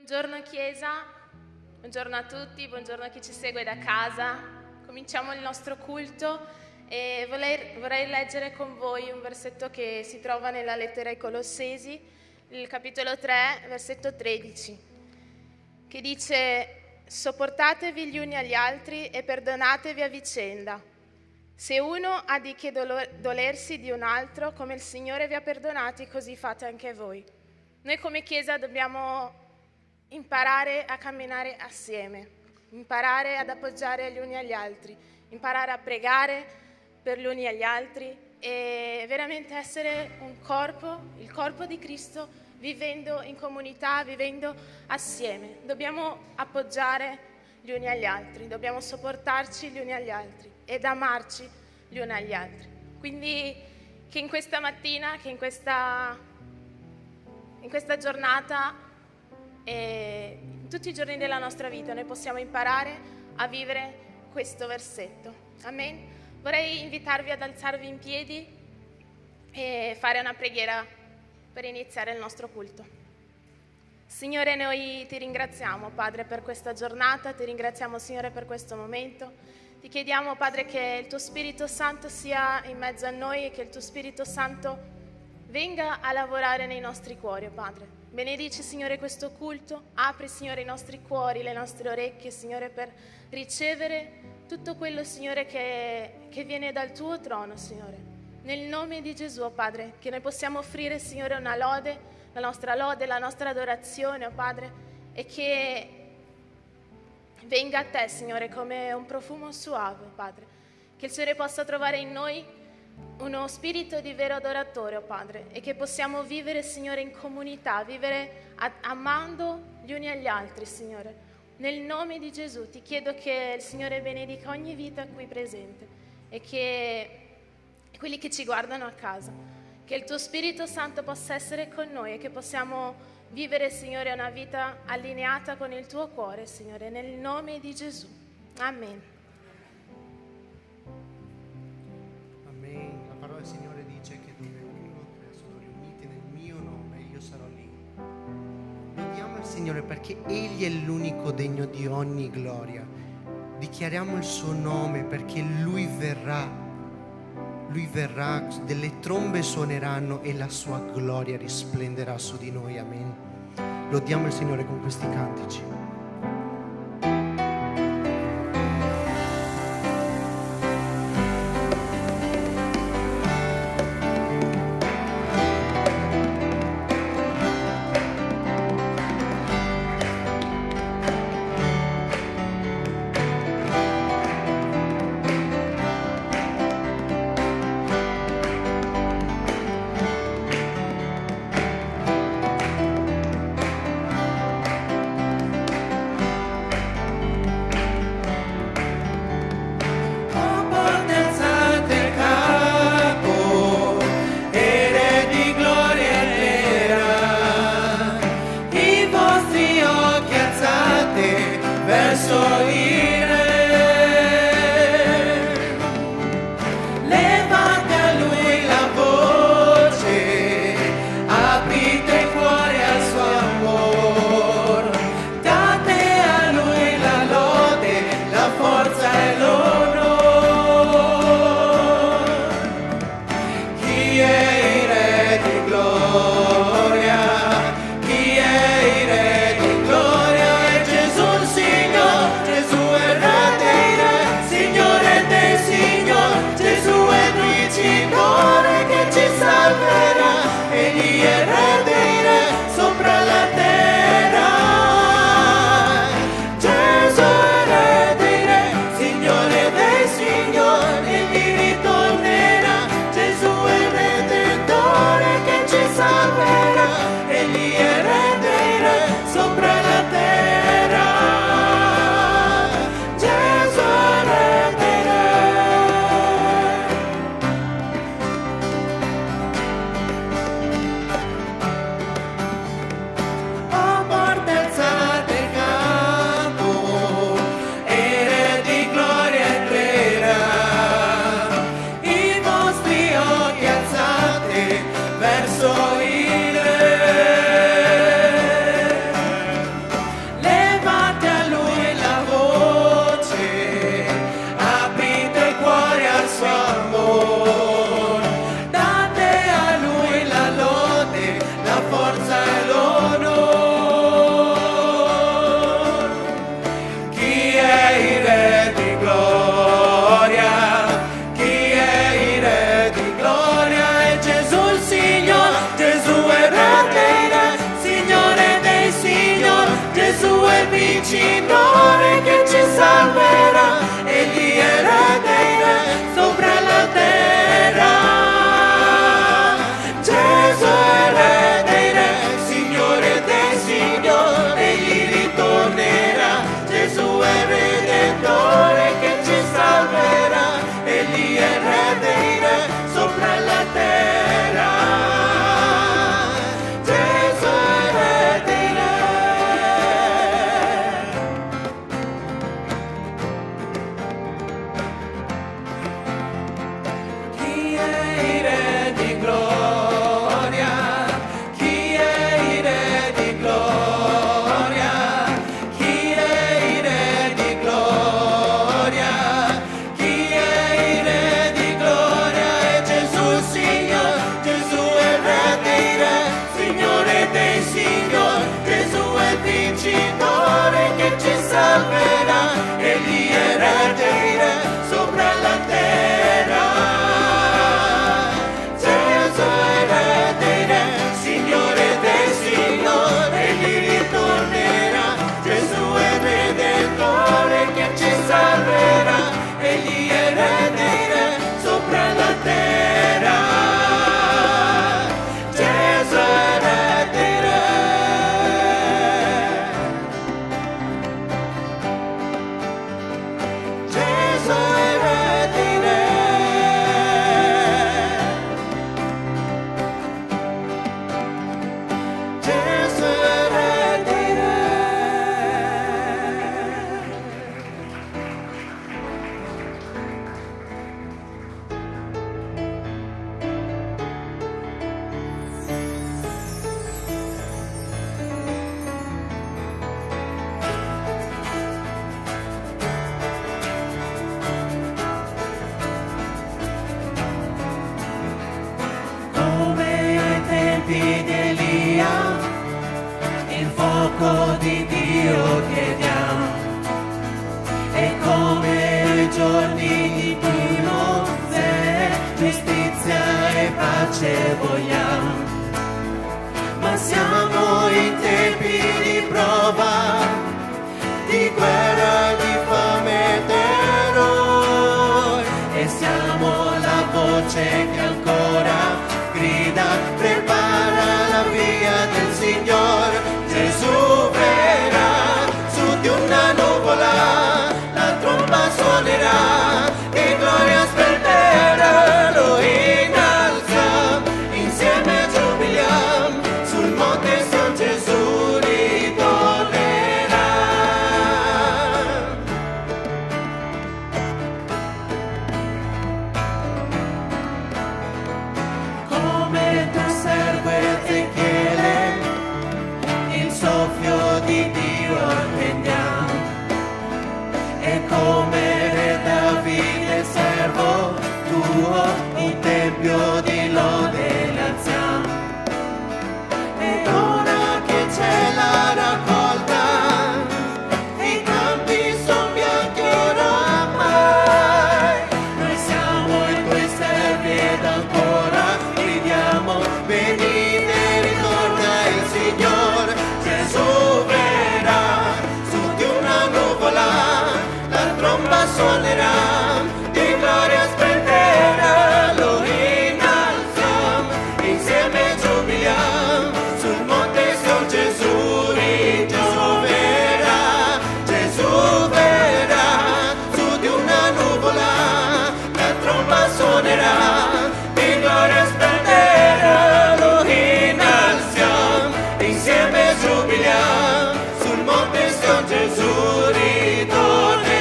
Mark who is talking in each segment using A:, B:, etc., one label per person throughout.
A: Buongiorno Chiesa, buongiorno a tutti, buongiorno a chi ci segue da casa. Cominciamo il nostro culto e vorrei leggere con voi un versetto che si trova nella lettera ai Colossesi, il capitolo 3, versetto 13, che dice: sopportatevi gli uni agli altri e perdonatevi a vicenda. Se uno ha di che dolersi di un altro, come il Signore vi ha perdonati, così fate anche voi. Noi come Chiesa dobbiamo imparare a camminare assieme, imparare ad appoggiare gli uni agli altri, imparare a pregare per gli uni agli altri e veramente essere un corpo, il corpo di Cristo, vivendo in comunità, vivendo assieme. Dobbiamo appoggiare gli uni agli altri, dobbiamo sopportarci gli uni agli altri ed amarci gli uni agli altri. Quindi che in questa mattina, che in questa giornata e in tutti i giorni della nostra vita noi possiamo imparare a vivere questo versetto. Amen. Vorrei invitarvi ad alzarvi in piedi e fare una preghiera per iniziare il nostro culto. Signore, noi ti ringraziamo, Padre, per questa giornata, ti ringraziamo, Signore, per questo momento. Ti chiediamo, Padre, che il tuo Spirito Santo sia in mezzo a noi e che il tuo Spirito Santo venga a lavorare nei nostri cuori, Padre. Benedici, Signore, questo culto. Apri, Signore, i nostri cuori, le nostre orecchie, Signore, per ricevere tutto quello, Signore, che viene dal tuo trono, Signore. Nel nome di Gesù, Padre, che noi possiamo offrire, Signore, una lode, la nostra adorazione, oh Padre, e che venga a te, Signore, come un profumo suave, Padre. Che il Signore possa trovare in noi uno spirito di vero adoratore, oh Padre, e che possiamo vivere, Signore, in comunità, vivere amando gli uni agli altri, Signore. Nel nome di Gesù ti chiedo che il Signore benedica ogni vita qui presente e che quelli che ci guardano a casa, che il tuo Spirito Santo possa essere con noi e che possiamo vivere, Signore, una vita allineata con il tuo cuore, Signore, nel nome di Gesù. Amen.
B: Amen. La parola del Signore dice che dove uno o tre sono riuniti nel mio nome, io sarò lì. Lodiamo il Signore perché Egli è l'unico degno di ogni gloria. Dichiariamo il suo nome perché Lui verrà, delle trombe suoneranno e la sua gloria risplenderà su di noi. Amen. Lodiamo il Signore con questi cantici.
C: Gesù vincitore che ci salverà, egli è re dei re sopra la terra. Gesù è re dei re, Signore dei signori, egli ritornerà. Gesù è redentore che ci salverà, egli è re dei re sopra la terra. Gesù è re dei re. Chi è il re di gloria? Chi è il re di gloria? Chi è il re di gloria? Chi è il re di gloria? È Gesù Signore, Gesù è il re dei re, Signore dei signori, Gesù è il vincitore che ci salverà, egli è re dei re sopra la terra. Gesù è re dei re, Signore dei signori, egli ritornerà. Gesù è redentore che ci salverà, egli è re dei re sopra la terra. Gesù è re dei re. Gesù è re dei re. Gesù è re dei re. Come ai tempi di Elia, il fuoco di Dio chiediamo, e come ai giorni di Mosè, giustizia e pace vogliamo. Ma siamo in tempi di prova, di guerra, di fame e terrore, e siamo la voce che ancora grida, prepara la via del Signore. Gesù verrà su di una nuvola, la tromba suonerà, di gloria splendere lo innalziamo, insieme giubiliamo, sul monte Sion Gesù ritornerà. Come tuo servo Ezechiele, il soffio di Dio attendiamo, e come re Davide servo tuo, in tempio di lode l'alziamo. Ed ora che c'è la raccolta, i campi son bianchi oramai, noi siamo i tuoi servi ed ancora gridiamo, venite, ritorna il Signore. Gesù verrà su di una nuvola, la tromba suonerà, di gloria splendere lo innalziamo, insieme giubiliamo, sul monte Sion Gesù ritornerà. Gesù verrà su di una nuvola, la tromba suonerà, di gloria splendere lo innalziamo, insieme giubiliamo, sul monte Sion Gesù ritornerà.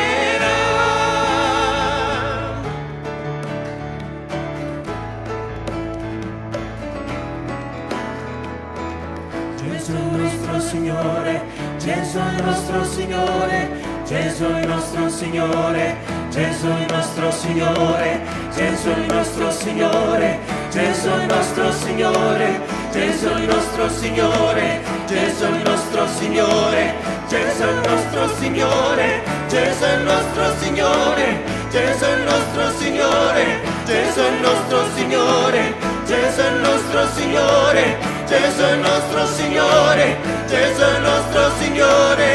C: Gesù il nostro Signore, Gesù il nostro Signore, Gesù il nostro Signore, Gesù il nostro Signore, Gesù il nostro Signore, Gesù il nostro Signore, Gesù il nostro Signore, Gesù il nostro Signore, Gesù il nostro Signore, Gesù il nostro Signore, Gesù il nostro Signore, Gesù il nostro Signore, Gesù il nostro Signore, Gesù il nostro Signore, Gesù il nostro Signore.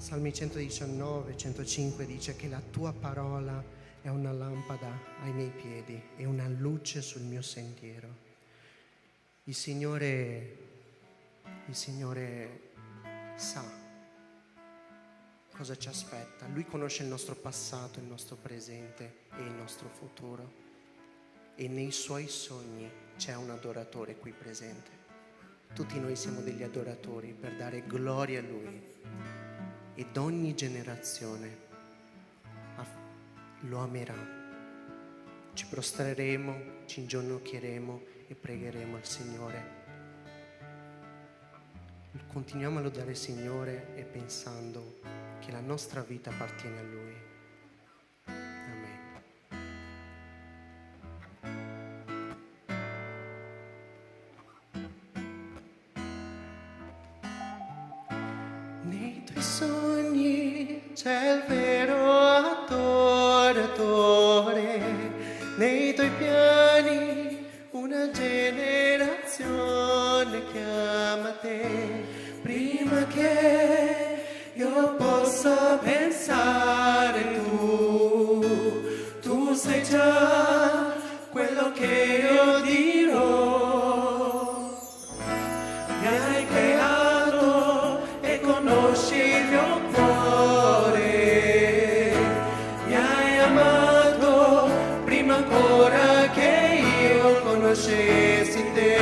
B: Salmi 119, 105 dice che la tua parola è una lampada ai miei piedi e una luce sul mio sentiero. Il Signore sa cosa ci aspetta. Lui conosce il nostro passato, il nostro presente e il nostro futuro. E nei suoi sogni c'è un adoratore qui presente. Tutti noi siamo degli adoratori per dare gloria a Lui. Ed ogni generazione lo amerà. Ci prostreremo, ci inginocchieremo e pregheremo al Signore. Continuiamo a lodare il Signore e pensando che la nostra vita appartiene a Lui. Amen. Nei tuoi sogni c'è il vero adoratore, nei tuoi piani una generazione chiama te. Prima che io possa pensare tu sai già quello che io dirò. Mi hai creato e conosci il mio cuore, mi hai amato prima ancora che io conoscessi te.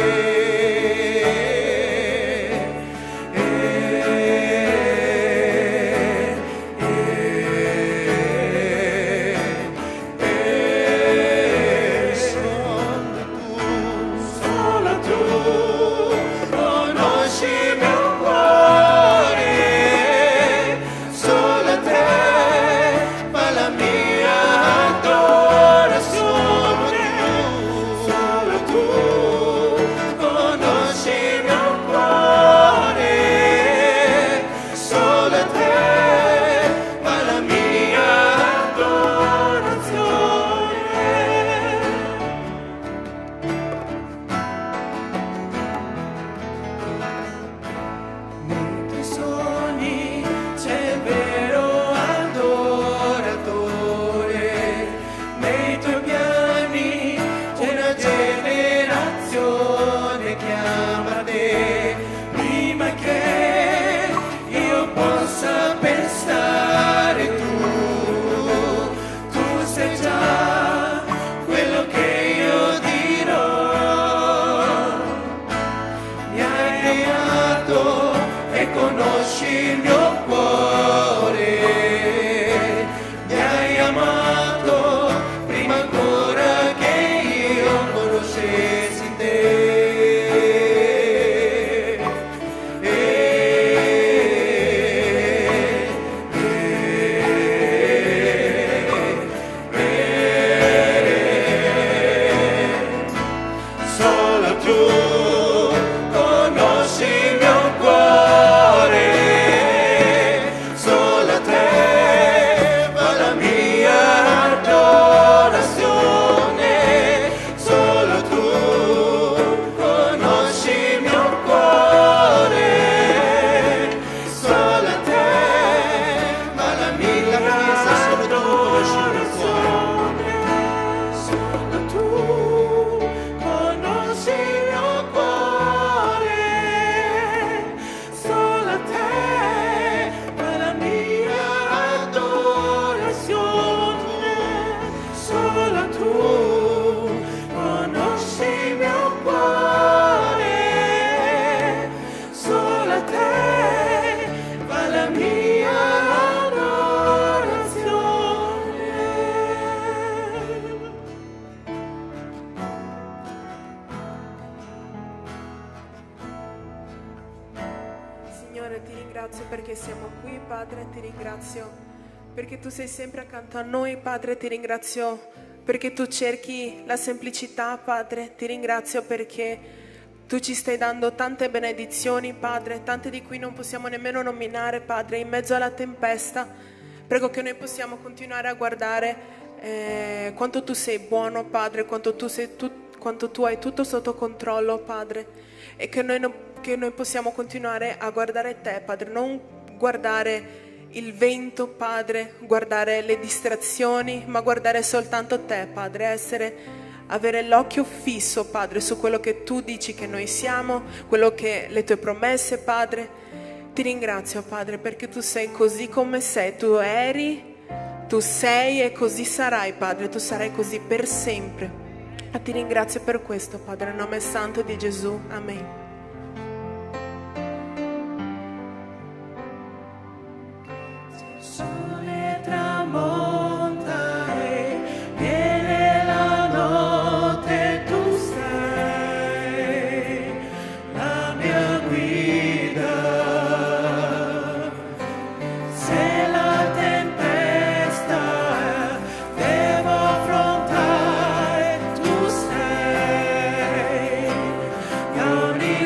D: Signore, ti ringrazio perché siamo qui, Padre, ti ringrazio perché tu sei sempre accanto a noi, Padre, ti ringrazio perché tu cerchi la semplicità, Padre, ti ringrazio perché tu ci stai dando tante benedizioni, Padre, tante di cui non possiamo nemmeno nominare, Padre, in mezzo alla tempesta. Prego che noi possiamo continuare a guardare quanto tu sei buono, Padre, quanto tu hai tutto sotto controllo, Padre, e che noi possiamo continuare a guardare te, Padre, non guardare il vento, Padre, guardare le distrazioni, ma guardare soltanto te, Padre, avere l'occhio fisso, Padre, su quello che tu dici che noi siamo, quello che le tue promesse, Padre. Ti ringrazio, Padre, perché tu sei così come sei, tu eri, tu sei e così sarai, Padre, tu sarai così per sempre. E ti ringrazio per questo, Padre, nel nome santo di Gesù. Amen.
C: Il sole tramonta e viene la notte, tu sei la mia guida. Se la tempesta devo affrontare, tu sei mia unica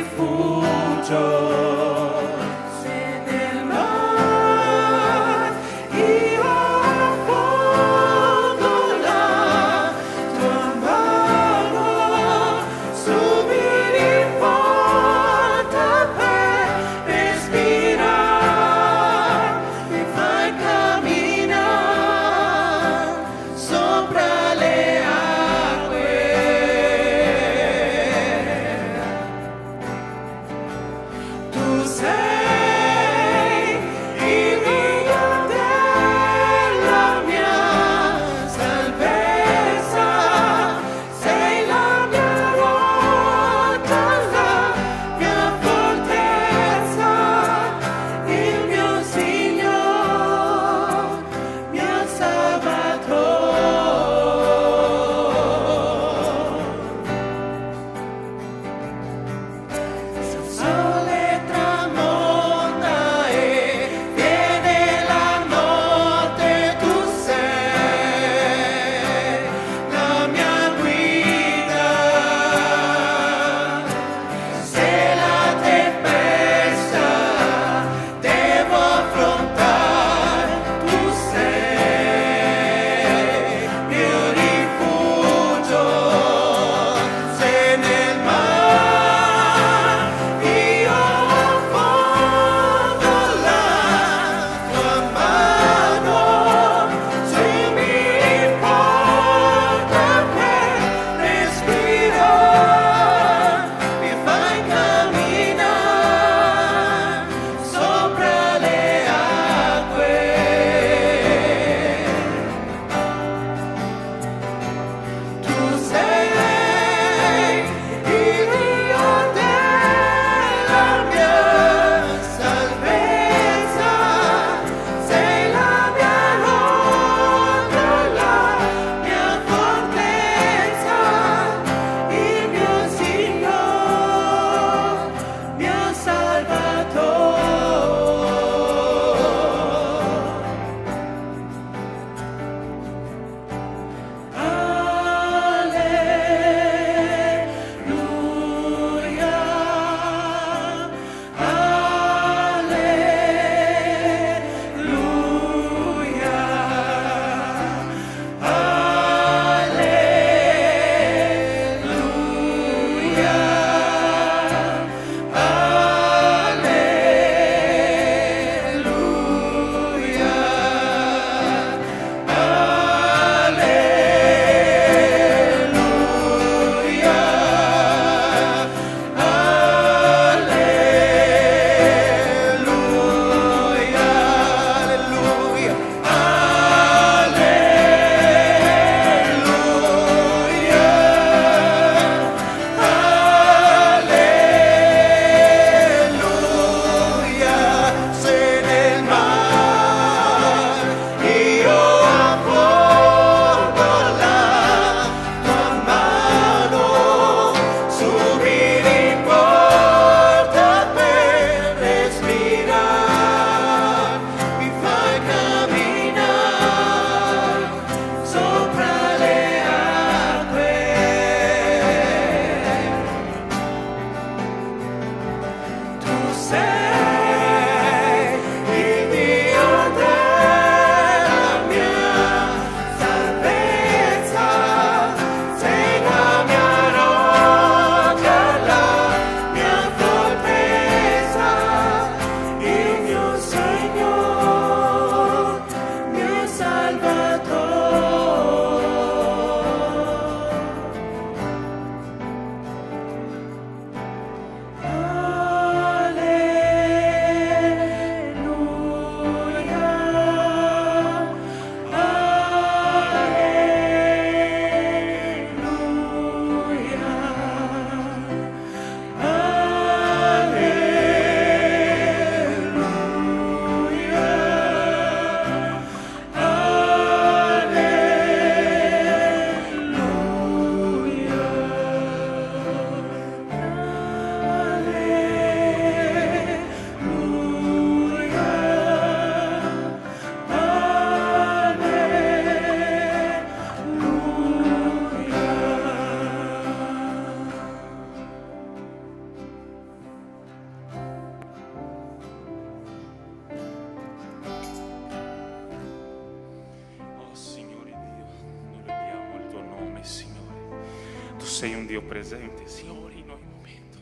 E: sei un Dio presente, Signore, in ogni momento.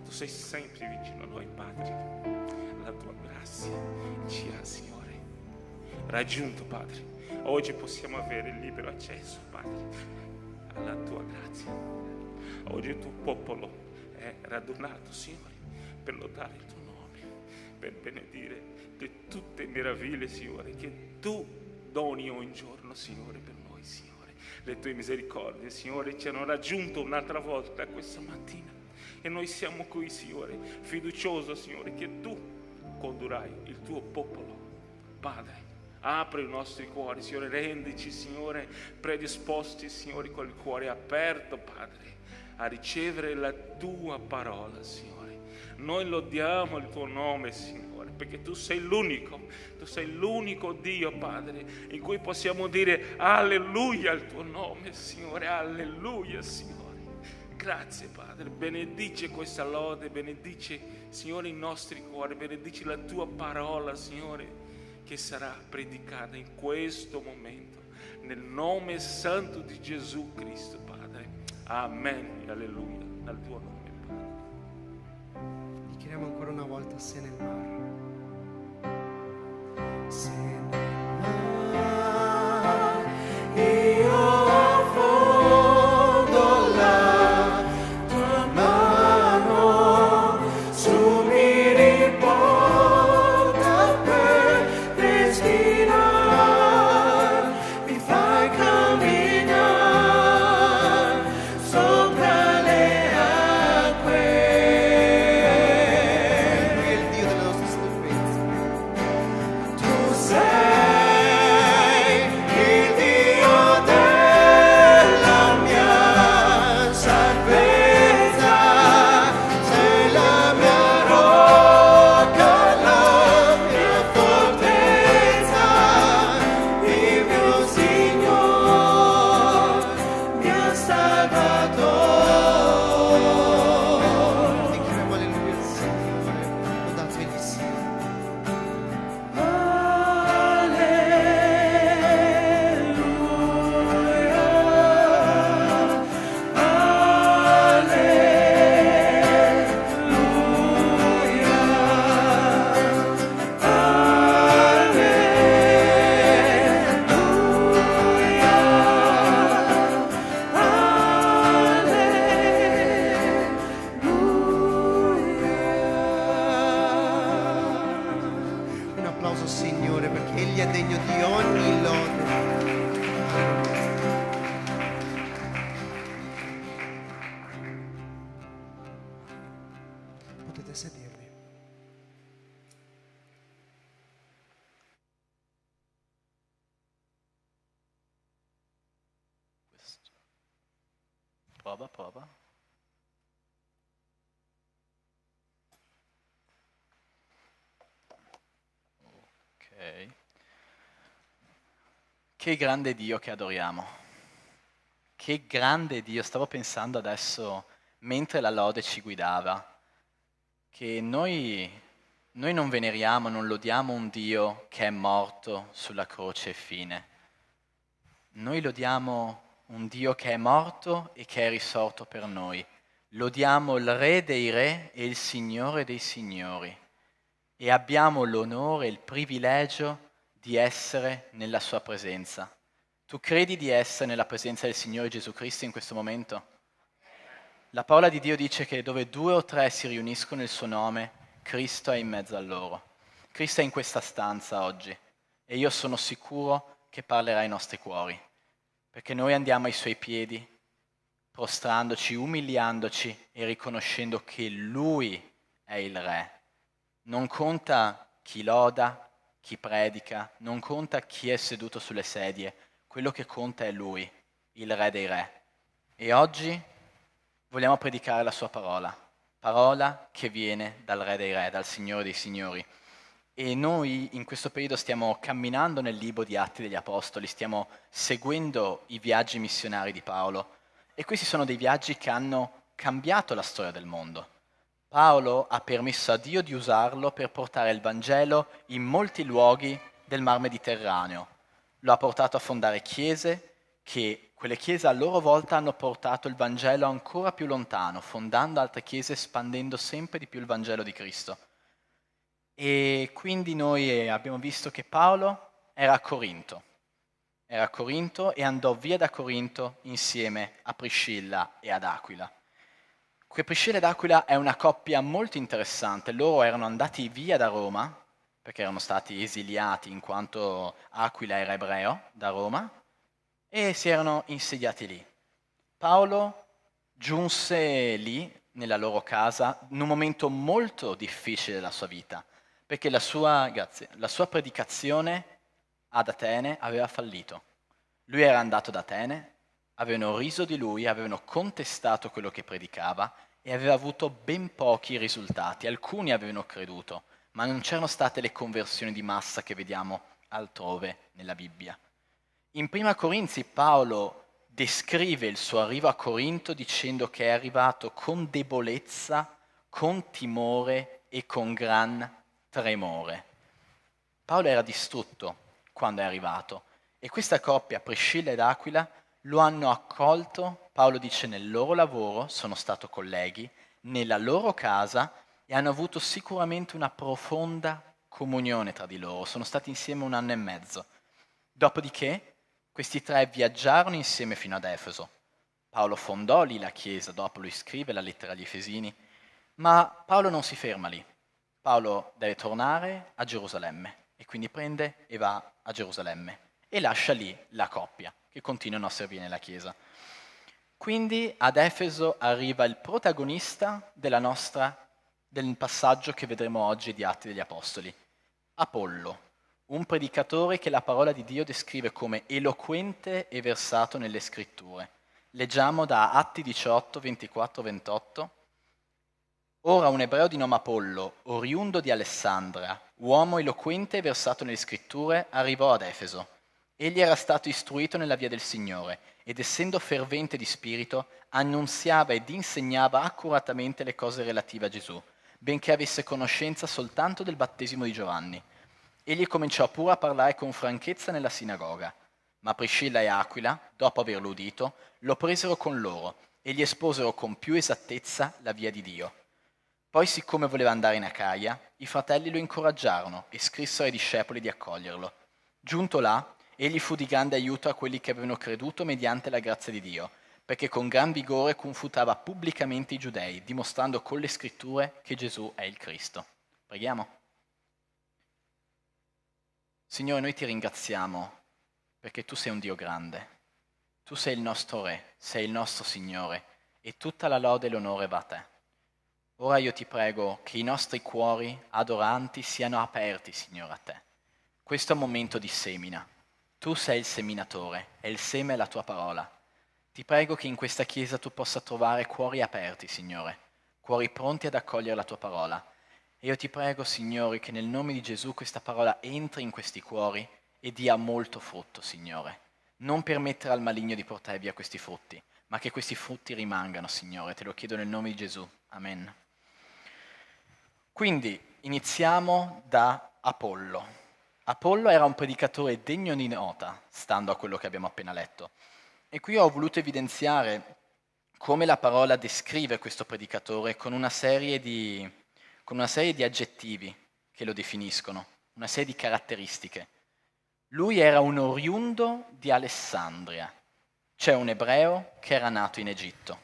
E: Tu sei sempre vicino a noi, Padre. La tua grazia ci ha, Signore, raggiunto, Padre. Oggi possiamo avere il libero accesso, Padre, alla tua grazia. Oggi il tuo popolo è radunato, Signore, per lodare il tuo nome, per benedire di tutte le meraviglie, Signore, che tu doni ogni giorno, Signore, per noi, Signore. Le tue misericordie, Signore, ci hanno raggiunto un'altra volta questa mattina e noi siamo qui, Signore, fiducioso, Signore, che tu condurrai il tuo popolo. Padre, apri i nostri cuori, Signore, rendici, Signore, predisposti, Signore, con il cuore aperto, Padre, a ricevere la tua parola, Signore. Noi lodiamo il tuo nome, Signore, perché tu sei l'unico Dio, Padre, in cui possiamo dire alleluia al tuo nome, Signore, alleluia, Signore. Grazie, Padre, benedice questa lode, benedice, Signore, i nostri cuori, benedice la tua parola, Signore, che sarà predicata in questo momento, nel nome santo di Gesù Cristo, Padre. Amen e alleluia al tuo nome, Padre.
B: Dichiariamo ancora una volta se nel mare. Se nel
C: Io affondo la tua mano, su mi riporta per respirare, mi fai camminare sopra le acque.
B: Lui è il Dio della nostra salvezza.
C: Tu sei il Dio della mia salvezza, sei la mia rocca, la mia fortezza, il mio Signore, mio Salvatore.
B: Dichiariamo alleluia al Signore. Lodategli sia. Un applauso al Signore perché Egli è degno di ogni lode. Potete sedervi.
F: Prova. Ok. Che grande Dio che adoriamo. Che grande Dio. Stavo pensando adesso, mentre la lode ci guidava, che noi non veneriamo, non lodiamo un Dio che è morto sulla croce e fine. Noi lodiamo un Dio che è morto e che è risorto per noi. Lodiamo il Re dei Re e il Signore dei Signori. E abbiamo l'onore e il privilegio di essere nella sua presenza. Tu credi di essere nella presenza del Signore Gesù Cristo in questo momento? La parola di Dio dice che dove 2 o 3 si riuniscono nel suo nome, Cristo è in mezzo a loro. Cristo è in questa stanza oggi e io sono sicuro che parlerà ai nostri cuori, perché noi andiamo ai suoi piedi, prostrandoci, umiliandoci e riconoscendo che Lui è il Re. Non conta chi loda, chi predica, non conta chi è seduto sulle sedie, quello che conta è Lui, il Re dei Re. E oggi vogliamo predicare la sua parola che viene dal Re dei Re, dal Signore dei Signori. E noi in questo periodo stiamo camminando nel libro di Atti degli Apostoli, stiamo seguendo i viaggi missionari di Paolo. E questi sono dei viaggi che hanno cambiato la storia del mondo. Paolo ha permesso a Dio di usarlo per portare il Vangelo in molti luoghi del Mar Mediterraneo. Lo ha portato a fondare chiese che quelle chiese a loro volta hanno portato il Vangelo ancora più lontano, fondando altre chiese, espandendo sempre di più il Vangelo di Cristo. E quindi noi abbiamo visto che Paolo era a Corinto e andò via da Corinto insieme a Priscilla e ad Aquila. Priscilla ed Aquila è una coppia molto interessante, loro erano andati via da Roma, perché erano stati esiliati in quanto Aquila era ebreo da Roma, e si erano insediati lì. Paolo giunse lì, nella loro casa, in un momento molto difficile della sua vita, perché la sua predicazione ad Atene aveva fallito. Lui era andato ad Atene, avevano riso di lui, avevano contestato quello che predicava e aveva avuto ben pochi risultati. Alcuni avevano creduto, ma non c'erano state le conversioni di massa che vediamo altrove nella Bibbia. In Prima Corinzi Paolo descrive il suo arrivo a Corinto dicendo che è arrivato con debolezza, con timore e con gran tremore. Paolo era distrutto quando è arrivato e questa coppia, Priscilla ed Aquila, lo hanno accolto, Paolo dice, nel loro lavoro, sono stato colleghi, nella loro casa e hanno avuto sicuramente una profonda comunione tra di loro, sono stati insieme 1 anno e mezzo. Dopodiché questi 3 viaggiarono insieme fino ad Efeso. Paolo fondò lì la chiesa, dopo lui scrive la lettera agli Efesini, ma Paolo non si ferma lì. Paolo deve tornare a Gerusalemme e quindi prende e va a Gerusalemme e lascia lì la coppia che continuano a servire nella chiesa. Quindi ad Efeso arriva il protagonista del passaggio che vedremo oggi di Atti degli Apostoli, Apollo, un predicatore che la parola di Dio descrive come eloquente e versato nelle scritture. Leggiamo da Atti 18, 24, 28. Ora un ebreo di nome Apollo, oriundo di Alessandria, uomo eloquente e versato nelle scritture, arrivò ad Efeso. Egli era stato istruito nella via del Signore ed essendo fervente di spirito, annunziava ed insegnava accuratamente le cose relative a Gesù, benché avesse conoscenza soltanto del battesimo di Giovanni. Egli cominciò pure a parlare con franchezza nella sinagoga, ma Priscilla e Aquila, dopo averlo udito, lo presero con loro e gli esposero con più esattezza la via di Dio. Poi, siccome voleva andare in Acaia, i fratelli lo incoraggiarono e scrissero ai discepoli di accoglierlo. Giunto là, egli fu di grande aiuto a quelli che avevano creduto mediante la grazia di Dio, perché con gran vigore confutava pubblicamente i giudei, dimostrando con le scritture che Gesù è il Cristo. Preghiamo. Signore, noi ti ringraziamo perché tu sei un Dio grande. Tu sei il nostro Re, sei il nostro Signore e tutta la lode e l'onore va a te. Ora io ti prego che i nostri cuori adoranti siano aperti, Signore, a te. Questo è un momento di semina. Tu sei il seminatore e il seme è la tua parola. Ti prego che in questa chiesa tu possa trovare cuori aperti, Signore, cuori pronti ad accogliere la tua parola. E io ti prego, Signore, che nel nome di Gesù questa parola entri in questi cuori e dia molto frutto, Signore. Non permettere al maligno di portare via questi frutti, ma che questi frutti rimangano, Signore. Te lo chiedo nel nome di Gesù. Amen. Quindi iniziamo da Apollo. Apollo era un predicatore degno di nota, stando a quello che abbiamo appena letto. E qui ho voluto evidenziare come la parola descrive questo predicatore con una serie di aggettivi che lo definiscono, una serie di caratteristiche. Lui era un oriundo di Alessandria, cioè un ebreo che era nato in Egitto.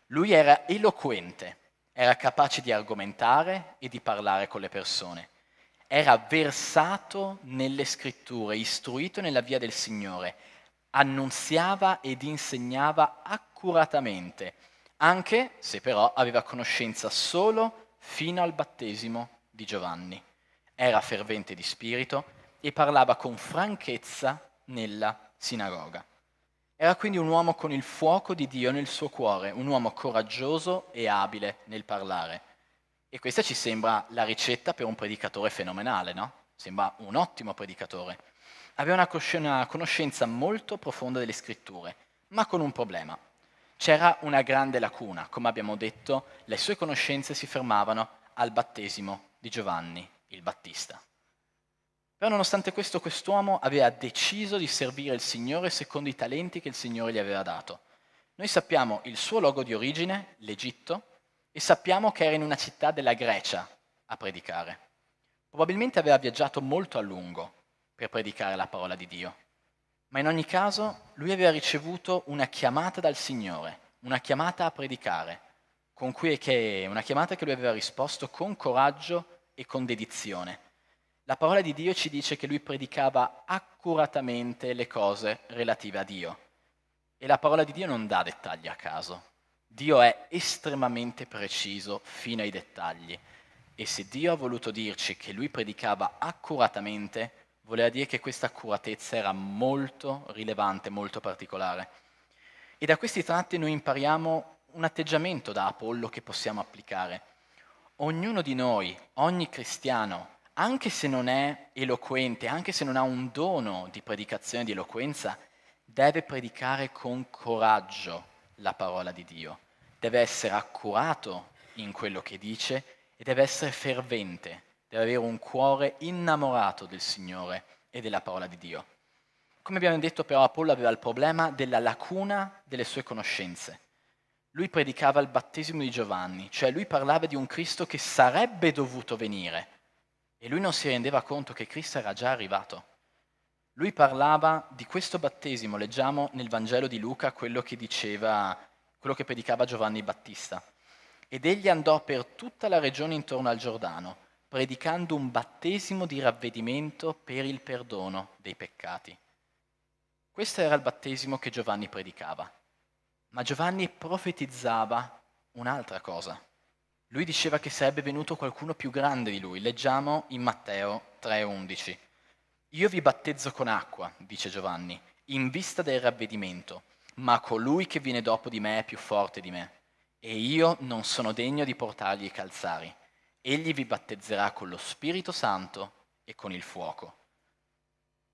F: Lui era eloquente, era capace di argomentare e di parlare con le persone. Era versato nelle scritture, istruito nella via del Signore, annunziava ed insegnava accuratamente, anche se però aveva conoscenza solo fino al battesimo di Giovanni. Era fervente di spirito e parlava con franchezza nella sinagoga. Era quindi un uomo con il fuoco di Dio nel suo cuore, un uomo coraggioso e abile nel parlare. E questa ci sembra la ricetta per un predicatore fenomenale, no? Sembra un ottimo predicatore. Aveva una conoscenza molto profonda delle scritture, ma con un problema. C'era una grande lacuna, come abbiamo detto, le sue conoscenze si fermavano al battesimo di Giovanni il Battista. Però nonostante questo, quest'uomo aveva deciso di servire il Signore secondo i talenti che il Signore gli aveva dato. Noi sappiamo il suo luogo di origine, l'Egitto, e sappiamo che era in una città della Grecia a predicare. Probabilmente aveva viaggiato molto a lungo per predicare la parola di Dio, ma in ogni caso lui aveva ricevuto una chiamata dal Signore, una chiamata a predicare, una chiamata che lui aveva risposto con coraggio e con dedizione. La parola di Dio ci dice che lui predicava accuratamente le cose relative a Dio. E la parola di Dio non dà dettagli a caso. Dio è estremamente preciso fino ai dettagli. E se Dio ha voluto dirci che lui predicava accuratamente, voleva dire che questa accuratezza era molto rilevante, molto particolare. E da questi tratti noi impariamo un atteggiamento da Apollo che possiamo applicare. Ognuno di noi, ogni cristiano, anche se non è eloquente, anche se non ha un dono di predicazione, di eloquenza, deve predicare con coraggio la parola di Dio. Deve essere accurato in quello che dice e deve essere fervente, deve avere un cuore innamorato del Signore e della parola di Dio. Come abbiamo detto però, Apollo aveva il problema della lacuna delle sue conoscenze. Lui predicava il battesimo di Giovanni, cioè lui parlava di un Cristo che sarebbe dovuto venire e lui non si rendeva conto che Cristo era già arrivato. Lui parlava di questo battesimo, leggiamo nel Vangelo di Luca quello che predicava Giovanni Battista. Ed egli andò per tutta la regione intorno al Giordano, predicando un battesimo di ravvedimento per il perdono dei peccati. Questo era il battesimo che Giovanni predicava. Ma Giovanni profetizzava un'altra cosa. Lui diceva che sarebbe venuto qualcuno più grande di lui. Leggiamo in Matteo 3,11. Io vi battezzo con acqua, dice Giovanni, in vista del ravvedimento, ma colui che viene dopo di me è più forte di me, e io non sono degno di portargli i calzari. Egli vi battezzerà con lo Spirito Santo e con il fuoco.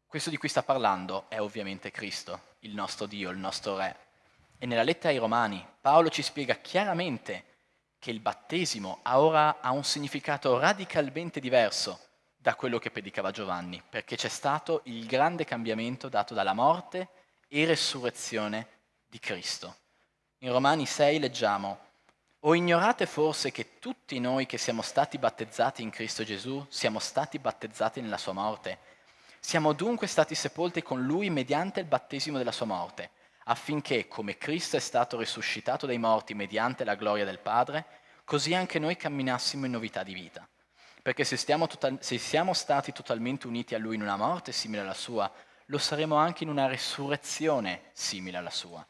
F: Questo di cui sta parlando è ovviamente Cristo, il nostro Dio, il nostro Re. E nella lettera ai Romani Paolo ci spiega chiaramente che il battesimo ora ha un significato radicalmente diverso da quello che predicava Giovanni, perché c'è stato il grande cambiamento dato dalla morte e resurrezione di Cristo. In Romani 6 leggiamo: o ignorate forse che tutti noi che siamo stati battezzati in Cristo Gesù siamo stati battezzati nella sua morte? Siamo dunque stati sepolti con Lui mediante il battesimo della sua morte, affinché, come Cristo è stato risuscitato dai morti mediante la gloria del Padre, così anche noi camminassimo in novità di vita. Perché se siamo stati totalmente uniti a Lui in una morte simile alla sua, lo saremo anche in una resurrezione simile alla sua.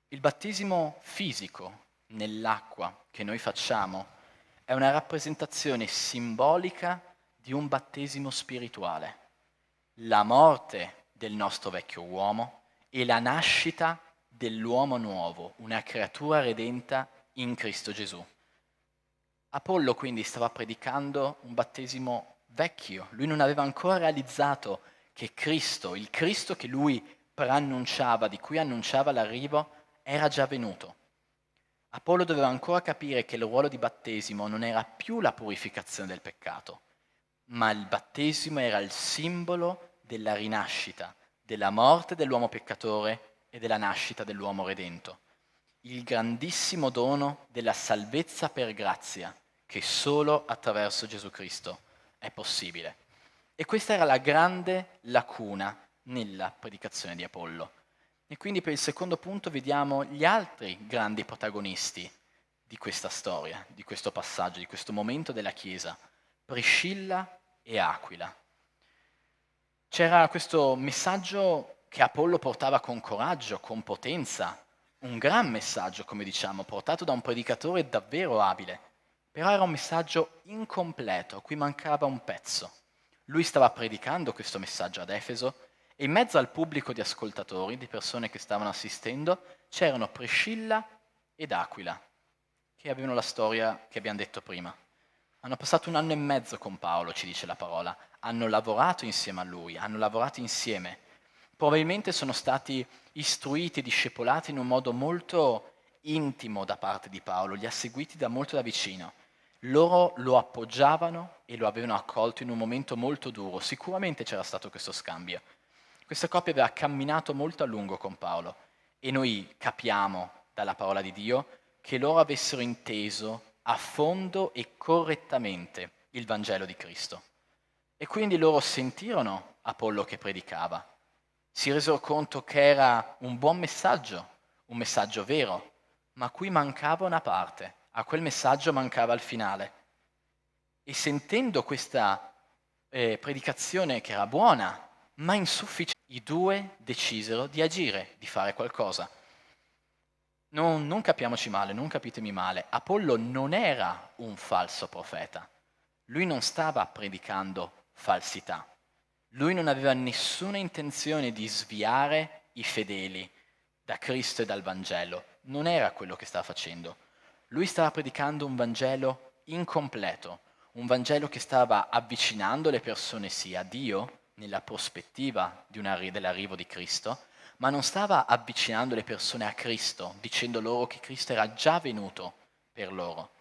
F: Il battesimo fisico nell'acqua che noi facciamo è una rappresentazione simbolica di un battesimo spirituale. La morte del nostro vecchio uomo e la nascita dell'uomo nuovo, una creatura redenta in Cristo Gesù. Apollo quindi stava predicando un battesimo vecchio, lui non aveva ancora realizzato che Cristo, il Cristo che lui preannunciava, di cui annunciava l'arrivo, era già venuto. Apollo doveva ancora capire che il ruolo di battesimo non era più la purificazione del peccato, ma il battesimo era il simbolo della rinascita, della morte dell'uomo peccatore e della nascita dell'uomo redento. Il grandissimo dono della salvezza per grazia, che solo attraverso Gesù Cristo è possibile. E questa era la grande lacuna nella predicazione di Apollo. E quindi per il secondo punto vediamo gli altri grandi protagonisti di questa storia, di questo passaggio, di questo momento della Chiesa, Priscilla e Aquila. C'era questo messaggio che Apollo portava con coraggio, con potenza, un gran messaggio, come diciamo, portato da un predicatore davvero abile, però era un messaggio incompleto, a cui mancava un pezzo. Lui stava predicando questo messaggio ad Efeso e in mezzo al pubblico di ascoltatori, di persone che stavano assistendo, c'erano Priscilla ed Aquila, che avevano la storia che abbiamo detto prima. Hanno passato 1 anno e mezzo con Paolo, ci dice la parola, hanno lavorato insieme a lui, hanno lavorato insieme. Probabilmente sono stati istruiti, discepolati in un modo molto intimo da parte di Paolo, li ha seguiti molto da vicino. loro lo appoggiavano e lo avevano accolto in un momento molto duro. Sicuramente c'era stato questo scambio. Questa coppia aveva camminato molto a lungo con Paolo e noi capiamo dalla parola di Dio che loro avessero inteso a fondo e correttamente il Vangelo di Cristo. E quindi loro sentirono Apollo che predicava, si resero conto che era un buon messaggio, un messaggio vero, ma a cui mancava una parte, a quel messaggio mancava il finale. E sentendo questa predicazione che era buona, ma insufficiente, i due decisero di agire, di fare qualcosa. Non capiamoci male, non capitemi male, Apollo non era un falso profeta, lui non stava predicando falsità, lui non aveva nessuna intenzione di sviare i fedeli da Cristo e dal Vangelo, non era quello che stava facendo, lui stava predicando un Vangelo incompleto, un Vangelo che stava avvicinando le persone sì a Dio, nella prospettiva dell'arrivo di Cristo, ma non stava avvicinando le persone a Cristo, dicendo loro che Cristo era già venuto per loro.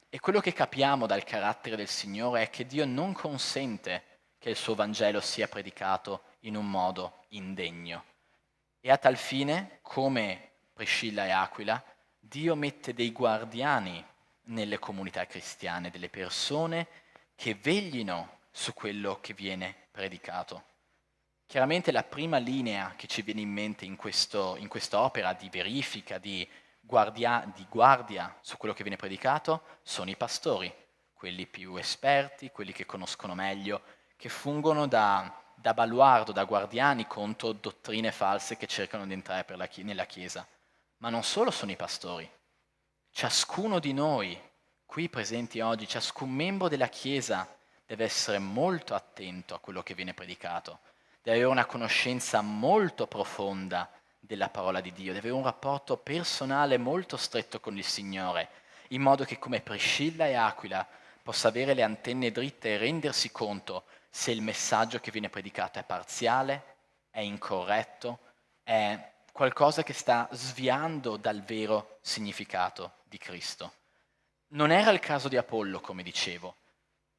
F: E quello che capiamo dal carattere del Signore è che Dio non consente che il suo Vangelo sia predicato in un modo indegno. E a tal fine, come Priscilla e Aquila, Dio mette dei guardiani nelle comunità cristiane, delle persone che veglino su quello che viene predicato. Chiaramente la prima linea che ci viene in mente in quest'opera di verifica, di guardia su quello che viene predicato, sono i pastori, quelli più esperti, quelli che conoscono meglio, che fungono da baluardo, da guardiani contro dottrine false che cercano di entrare nella Chiesa. Ma non solo sono i pastori. Ciascuno di noi, qui presenti oggi, ciascun membro della Chiesa deve essere molto attento a quello che viene predicato, deve avere una conoscenza molto profonda della parola di Dio, deve avere un rapporto personale molto stretto con il Signore, in modo che come Priscilla e Aquila possa avere le antenne dritte e rendersi conto se il messaggio che viene predicato è parziale, è incorretto, è qualcosa che sta sviando dal vero significato di Cristo. Non era il caso di Apollo, come dicevo,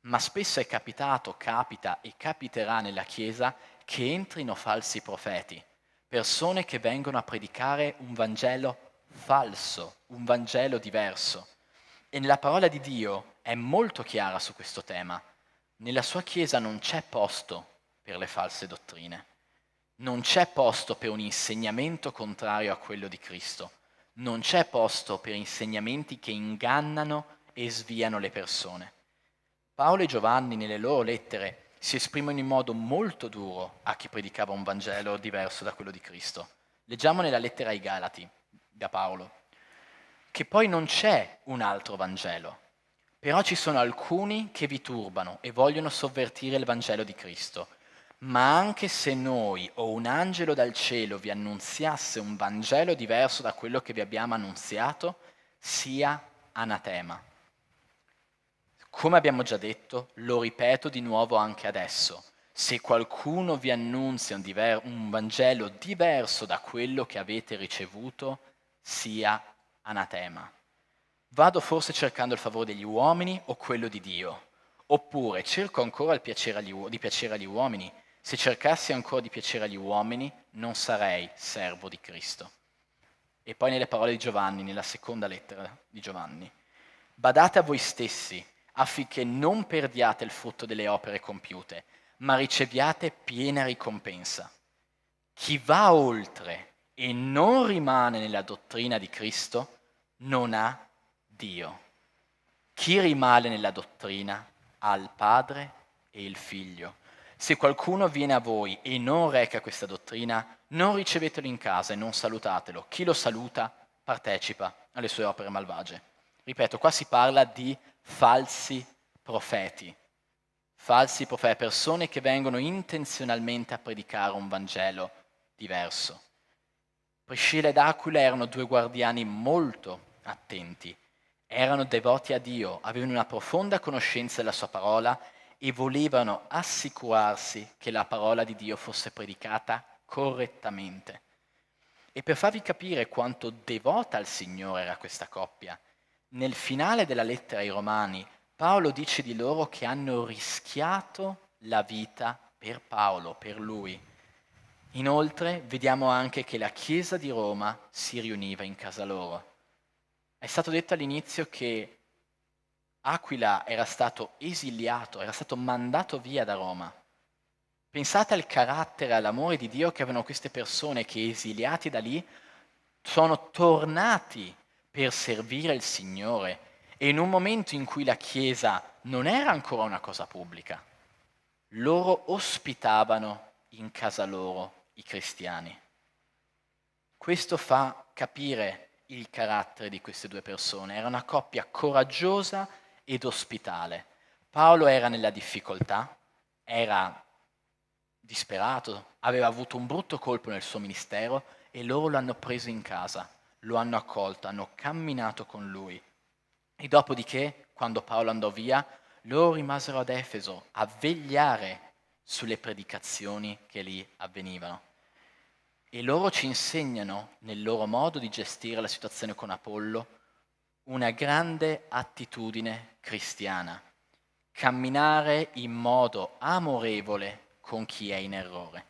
F: ma spesso è capitato, capita e capiterà nella Chiesa che entrino falsi profeti, persone che vengono a predicare un Vangelo falso, un Vangelo diverso. E nella parola di Dio è molto chiara su questo tema. Nella sua Chiesa non c'è posto per le false dottrine, non c'è posto per un insegnamento contrario a quello di Cristo, non c'è posto per insegnamenti che ingannano e sviano le persone. Paolo e Giovanni nelle loro lettere si esprimono in modo molto duro a chi predicava un Vangelo diverso da quello di Cristo. Leggiamo nella lettera ai Galati da Paolo, che poi non c'è un altro Vangelo, però ci sono alcuni che vi turbano e vogliono sovvertire il Vangelo di Cristo. Ma anche se noi o un angelo dal cielo vi annunziasse un Vangelo diverso da quello che vi abbiamo annunziato, sia anatema. Come abbiamo già detto, lo ripeto di nuovo anche adesso, se qualcuno vi annunzia un Vangelo diverso da quello che avete ricevuto, sia anatema. Vado forse cercando il favore degli uomini o quello di Dio? Oppure cerco ancora di piacere agli uomini? Se cercassi ancora di piacere agli uomini, non sarei servo di Cristo. E poi nelle parole di Giovanni, nella seconda lettera di Giovanni, badate a voi stessi, affinché non perdiate il frutto delle opere compiute, ma riceviate piena ricompensa. Chi va oltre e non rimane nella dottrina di Cristo, non ha Dio. Chi rimane nella dottrina ha il Padre e il Figlio. Se qualcuno viene a voi e non reca questa dottrina, non ricevetelo in casa e non salutatelo. Chi lo saluta partecipa alle sue opere malvagie. Ripeto, qua si parla di falsi profeti, persone che vengono intenzionalmente a predicare un Vangelo diverso. Priscilla ed Aquila erano due guardiani molto attenti, erano devoti a Dio, avevano una profonda conoscenza della sua parola e volevano assicurarsi che la parola di Dio fosse predicata correttamente. E per farvi capire quanto devota al Signore era questa coppia, nel finale della lettera ai Romani, Paolo dice di loro che hanno rischiato la vita per Paolo, per lui. Inoltre vediamo anche che la Chiesa di Roma si riuniva in casa loro. È stato detto all'inizio che Aquila era stato esiliato, era stato mandato via da Roma. Pensate al carattere, all'amore di Dio che avevano queste persone che, esiliati da lì, sono tornati per servire il Signore, e in un momento in cui la Chiesa non era ancora una cosa pubblica, loro ospitavano in casa loro i cristiani. Questo fa capire il carattere di queste due persone. Era una coppia coraggiosa ed ospitale. Paolo era nella difficoltà, era disperato, aveva avuto un brutto colpo nel suo ministero e loro l'hanno preso in casa, lo hanno accolto, hanno camminato con lui. E dopodiché, quando Paolo andò via, loro rimasero ad Efeso a vegliare sulle predicazioni che lì avvenivano. E loro ci insegnano, nel loro modo di gestire la situazione con Apollo, una grande attitudine cristiana: camminare in modo amorevole con chi è in errore.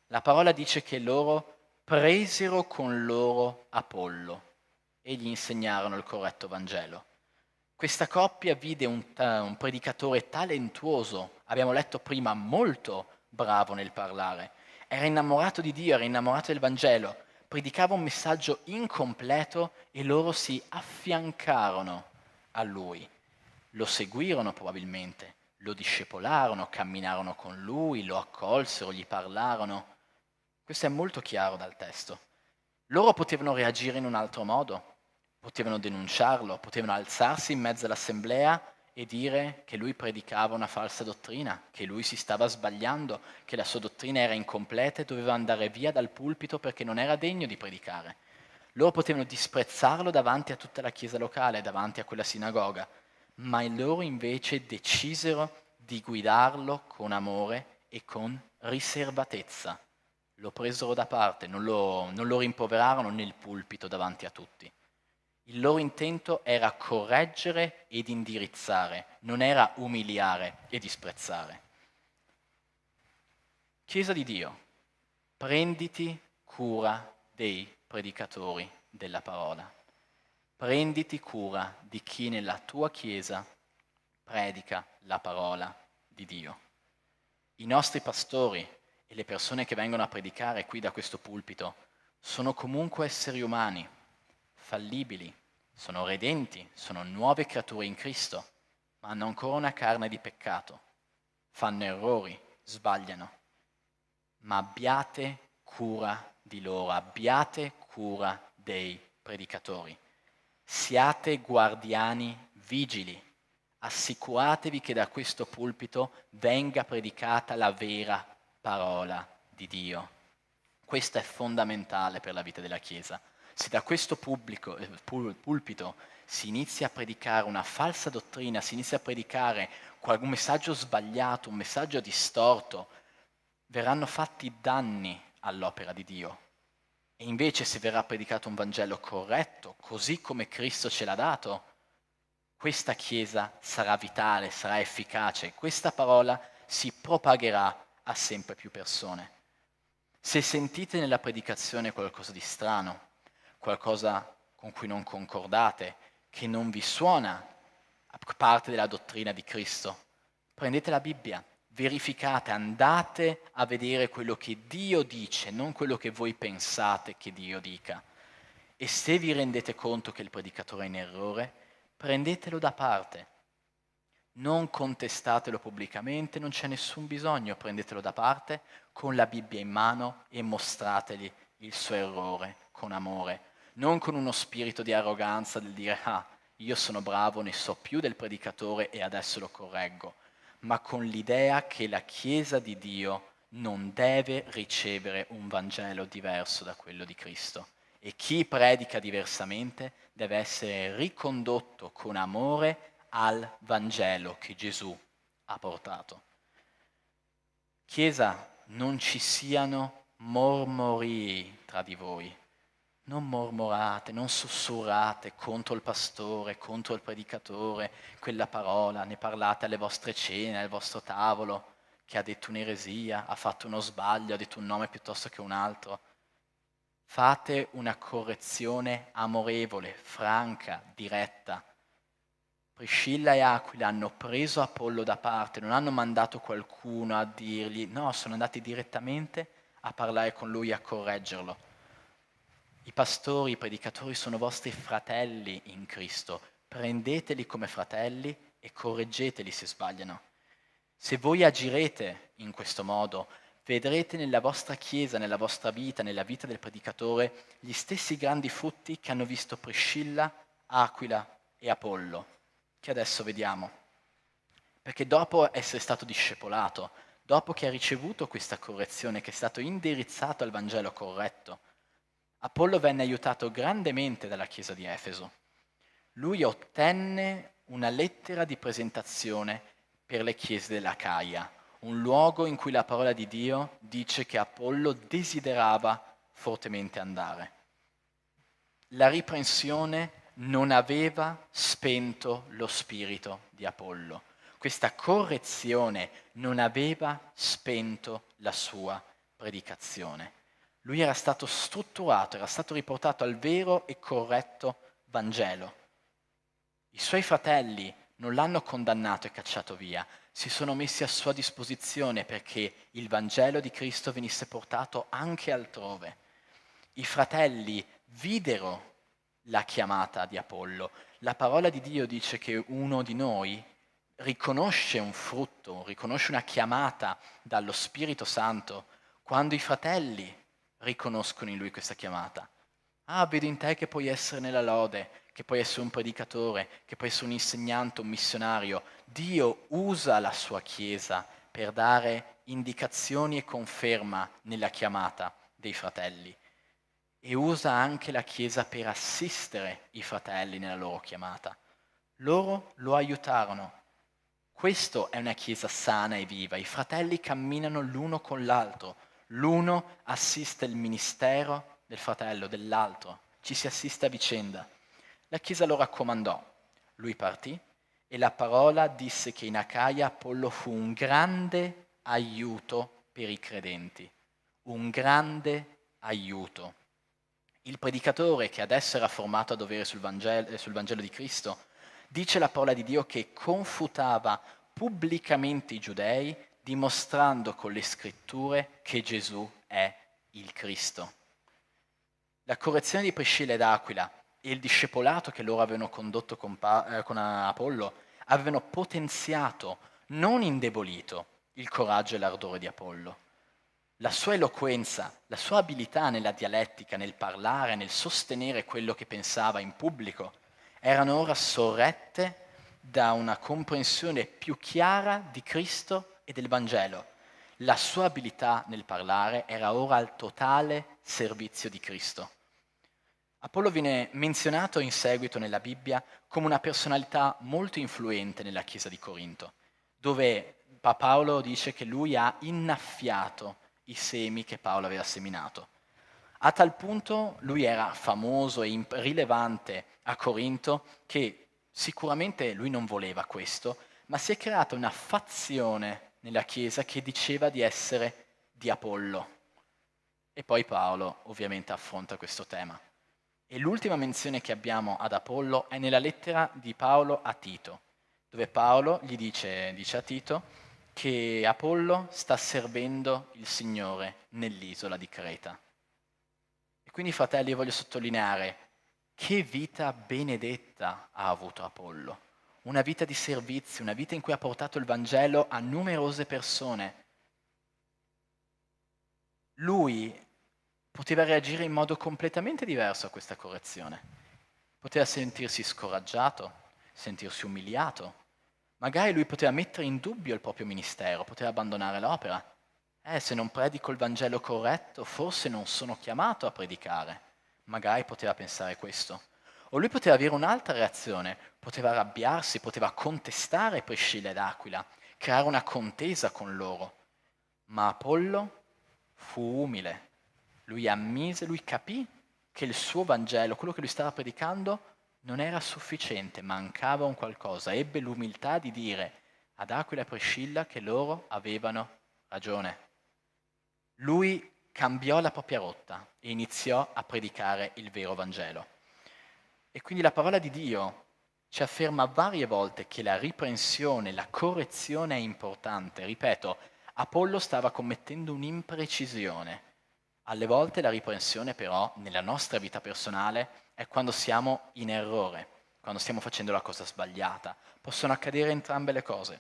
F: La parola dice che loro presero con loro Apollo e gli insegnarono il corretto Vangelo. Questa coppia vide un predicatore talentuoso, abbiamo letto prima, molto bravo nel parlare. Era innamorato di Dio, era innamorato del Vangelo, predicava un messaggio incompleto e loro si affiancarono a lui. Lo seguirono probabilmente, lo discepolarono, camminarono con lui, lo accolsero, gli parlarono. Questo è molto chiaro dal testo. Loro potevano reagire in un altro modo, potevano denunciarlo, potevano alzarsi in mezzo all'assemblea e dire che lui predicava una falsa dottrina, che lui si stava sbagliando, che la sua dottrina era incompleta e doveva andare via dal pulpito perché non era degno di predicare. Loro potevano disprezzarlo davanti a tutta la chiesa locale, davanti a quella sinagoga, ma loro invece decisero di guidarlo con amore e con riservatezza. Lo presero da parte, non lo rimproverarono nel pulpito davanti a tutti. Il loro intento era correggere ed indirizzare, non era umiliare e disprezzare. Chiesa di Dio, prenditi cura dei predicatori della parola. Prenditi cura di chi nella tua Chiesa predica la parola di Dio. I nostri pastori e le persone che vengono a predicare qui da questo pulpito sono comunque esseri umani, fallibili, sono redenti, sono nuove creature in Cristo, ma hanno ancora una carne di peccato, fanno errori, sbagliano. Ma abbiate cura di loro, abbiate cura dei predicatori. Siate guardiani vigili, assicuratevi che da questo pulpito venga predicata la vera parola di Dio. Questo è fondamentale per la vita della Chiesa. Se da questo pulpito si inizia a predicare una falsa dottrina, si inizia a predicare un messaggio sbagliato, un messaggio distorto, verranno fatti danni all'opera di Dio. E invece se verrà predicato un Vangelo corretto, così come Cristo ce l'ha dato, questa Chiesa sarà vitale, sarà efficace, questa parola si propagherà a sempre più persone. Se sentite nella predicazione qualcosa di strano, qualcosa con cui non concordate, che non vi suona parte della dottrina di Cristo, prendete la Bibbia, verificate, andate a vedere quello che Dio dice, non quello che voi pensate che Dio dica. E se vi rendete conto che il predicatore è in errore, prendetelo da parte. Non contestatelo pubblicamente, non c'è nessun bisogno, prendetelo da parte con la Bibbia in mano e mostrategli il suo errore con amore, non con uno spirito di arroganza del dire io sono bravo, ne so più del predicatore e adesso lo correggo, ma con l'idea che la Chiesa di Dio non deve ricevere un Vangelo diverso da quello di Cristo e chi predica diversamente deve essere ricondotto con amore al Vangelo che Gesù ha portato. Chiesa, non ci siano mormorii tra di voi, non mormorate, non sussurrate contro il pastore, contro il predicatore, quella parola, ne parlate alle vostre cene, al vostro tavolo, che ha detto un'eresia, ha fatto uno sbaglio, ha detto un nome piuttosto che un altro. Fate una correzione amorevole, franca, diretta. Priscilla e Aquila hanno preso Apollo da parte, non hanno mandato qualcuno a dirgli, no, sono andati direttamente a parlare con lui e a correggerlo. I pastori, i predicatori sono vostri fratelli in Cristo, prendeteli come fratelli e correggeteli se sbagliano. Se voi agirete in questo modo, vedrete nella vostra chiesa, nella vostra vita, nella vita del predicatore, gli stessi grandi frutti che hanno visto Priscilla, Aquila e Apollo, che adesso vediamo. Perché dopo essere stato discepolato, dopo che ha ricevuto questa correzione, che è stato indirizzato al Vangelo corretto, Apollo venne aiutato grandemente dalla chiesa di Efeso. Lui ottenne una lettera di presentazione per le chiese dell'Acaia, un luogo in cui la parola di Dio dice che Apollo desiderava fortemente andare. La riprensione non aveva spento lo spirito di Apollo. Questa correzione non aveva spento la sua predicazione. Lui era stato strutturato, era stato riportato al vero e corretto Vangelo. I suoi fratelli non l'hanno condannato e cacciato via, si sono messi a sua disposizione perché il Vangelo di Cristo venisse portato anche altrove. I fratelli videro la chiamata di Apollo. La parola di Dio dice che uno di noi riconosce un frutto, riconosce una chiamata dallo Spirito Santo quando i fratelli riconoscono in lui questa chiamata. Ah, vedo in te che puoi essere nella lode, che puoi essere un predicatore, che puoi essere un insegnante, un missionario. Dio usa la sua Chiesa per dare indicazioni e conferma nella chiamata dei fratelli. E usa anche la Chiesa per assistere i fratelli nella loro chiamata. Loro lo aiutarono. Questo è una Chiesa sana e viva. I fratelli camminano l'uno con l'altro. L'uno assiste il ministero del fratello, dell'altro. Ci si assiste a vicenda. La Chiesa lo raccomandò. Lui partì e la parola disse che in Acaia Apollo fu un grande aiuto per i credenti. Un grande aiuto. Il predicatore, che adesso era formato a dovere sul Vangelo di Cristo, dice la parola di Dio che confutava pubblicamente i giudei, dimostrando con le scritture che Gesù è il Cristo. La correzione di Priscilla ed Aquila e il discepolato che loro avevano condotto con Apollo avevano potenziato, non indebolito, il coraggio e l'ardore di Apollo. La sua eloquenza, la sua abilità nella dialettica, nel parlare, nel sostenere quello che pensava in pubblico, erano ora sorrette da una comprensione più chiara di Cristo e del Vangelo. La sua abilità nel parlare era ora al totale servizio di Cristo. Apollo viene menzionato in seguito nella Bibbia come una personalità molto influente nella Chiesa di Corinto, dove Paolo dice che lui ha innaffiato i semi che Paolo aveva seminato. A tal punto lui era famoso e rilevante a Corinto che sicuramente lui non voleva questo, ma si è creata una fazione nella Chiesa che diceva di essere di Apollo. E poi Paolo ovviamente affronta questo tema. E l'ultima menzione che abbiamo ad Apollo è nella lettera di Paolo a Tito, dove Paolo gli dice a Tito che Apollo sta servendo il Signore nell'isola di Creta. E quindi, fratelli, voglio sottolineare che vita benedetta ha avuto Apollo. Una vita di servizio, una vita in cui ha portato il Vangelo a numerose persone. Lui poteva reagire in modo completamente diverso a questa correzione. Poteva sentirsi scoraggiato, sentirsi umiliato. Magari lui poteva mettere in dubbio il proprio ministero, poteva abbandonare l'opera. Se non predico il Vangelo corretto, forse non sono chiamato a predicare. Magari poteva pensare questo. O lui poteva avere un'altra reazione, poteva arrabbiarsi, poteva contestare Priscilla ed Aquila, creare una contesa con loro. Ma Apollo fu umile. Lui ammise, lui capì che il suo Vangelo, quello che lui stava predicando, non era sufficiente, mancava un qualcosa. Ebbe l'umiltà di dire ad Aquila e Priscilla che loro avevano ragione. Lui cambiò la propria rotta e iniziò a predicare il vero Vangelo. E quindi la parola di Dio ci afferma varie volte che la riprensione, la correzione è importante. Ripeto, Apollo stava commettendo un'imprecisione. Alle volte la riprensione però nella nostra vita personale è quando siamo in errore, quando stiamo facendo la cosa sbagliata. Possono accadere entrambe le cose.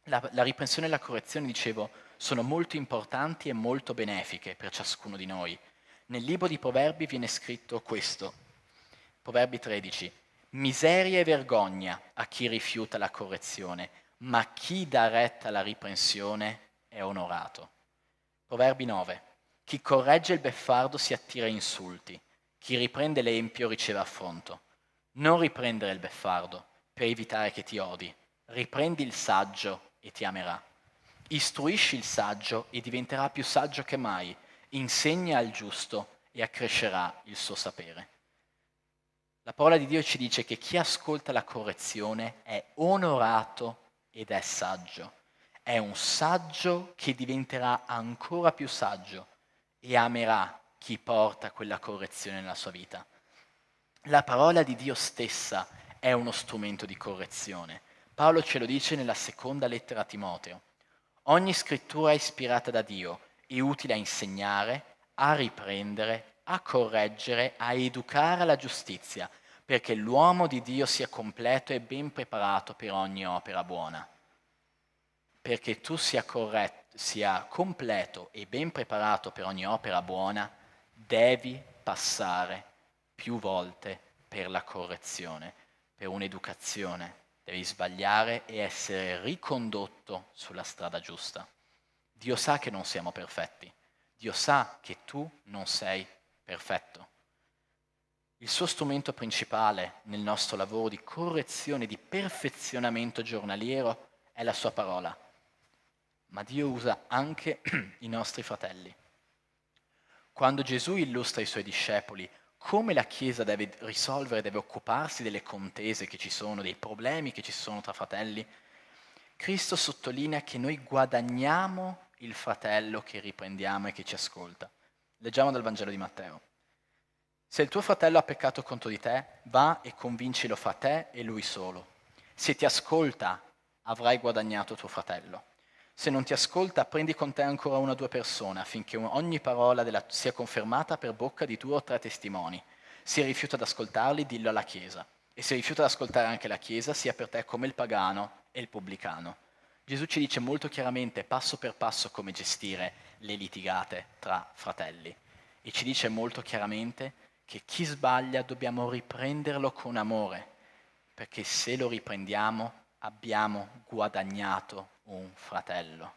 F: La riprensione e la correzione, dicevo, sono molto importanti e molto benefiche per ciascuno di noi. Nel libro di Proverbi viene scritto questo, Proverbi 13, miseria e vergogna a chi rifiuta la correzione, ma chi dà retta alla riprensione è onorato. Proverbi 9, chi corregge il beffardo si attira insulti, chi riprende l'empio riceve affronto. Non riprendere il beffardo per evitare che ti odi, riprendi il saggio e ti amerà. Istruisci il saggio e diventerà più saggio che mai, insegna al giusto e accrescerà il suo sapere. La parola di Dio ci dice che chi ascolta la correzione è onorato ed è saggio. È un saggio che diventerà ancora più saggio e amerà chi porta quella correzione nella sua vita. La parola di Dio stessa è uno strumento di correzione. Paolo ce lo dice nella seconda lettera a Timoteo. Ogni scrittura è ispirata da Dio e utile a insegnare, a riprendere, a correggere, a educare alla giustizia, perché l'uomo di Dio sia completo e ben preparato per ogni opera buona. Perché tu sia completo e ben preparato per ogni opera buona, devi passare più volte per la correzione, per un'educazione. Devi sbagliare e essere ricondotto sulla strada giusta. Dio sa che non siamo perfetti. Dio sa che tu non sei perfetto. Il suo strumento principale nel nostro lavoro di correzione, di perfezionamento giornaliero è la sua parola. Ma Dio usa anche i nostri fratelli. Quando Gesù illustra ai suoi discepoli come la Chiesa deve risolvere, deve occuparsi delle contese che ci sono, dei problemi che ci sono tra fratelli, Cristo sottolinea che noi guadagniamo il fratello che riprendiamo e che ci ascolta. Leggiamo dal Vangelo di Matteo. Se il tuo fratello ha peccato contro di te, va e convincilo fra te e lui solo. Se ti ascolta, avrai guadagnato tuo fratello. Se non ti ascolta, prendi con te ancora 1 o 2 persone, affinché ogni parola sia confermata per bocca di 2 o 3 testimoni. Se rifiuta ad ascoltarli, dillo alla Chiesa. E se rifiuta ad ascoltare anche la Chiesa, sia per te come il pagano e il pubblicano. Gesù ci dice molto chiaramente, passo per passo, come gestire le litigate tra fratelli. E ci dice molto chiaramente che chi sbaglia dobbiamo riprenderlo con amore, perché se lo riprendiamo abbiamo guadagnato un fratello.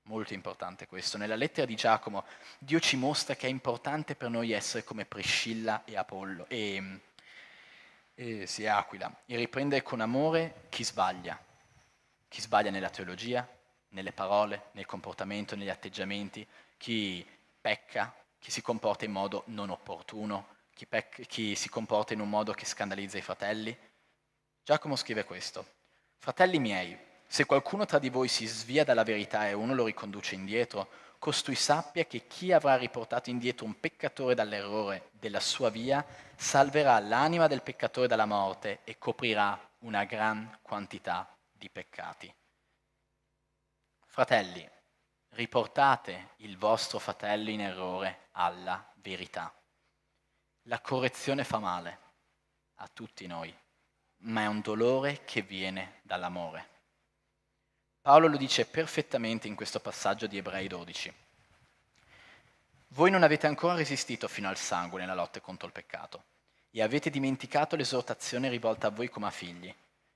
F: Molto importante questo. Nella lettera di Giacomo Dio ci mostra che è importante per noi essere come Priscilla e Apollo e Aquila, e riprendere con amore chi sbaglia nella teologia, nelle parole, nel comportamento, negli atteggiamenti, chi pecca, chi si comporta in modo non opportuno, chi si comporta in un modo che scandalizza i fratelli. Giacomo scrive questo: fratelli miei, se qualcuno tra di voi si svia dalla verità e uno lo riconduce indietro, costui sappia che chi avrà riportato indietro un peccatore dall'errore della sua via salverà l'anima del peccatore dalla morte e coprirà una gran quantità di peccati. Fratelli, riportate il vostro fratello in errore alla verità. La correzione fa male a tutti noi, ma è un dolore che viene dall'amore. Paolo lo dice perfettamente in questo passaggio di Ebrei 12. Voi non avete ancora resistito fino al sangue nella lotta contro il peccato e avete dimenticato l'esortazione rivolta a voi come a figli.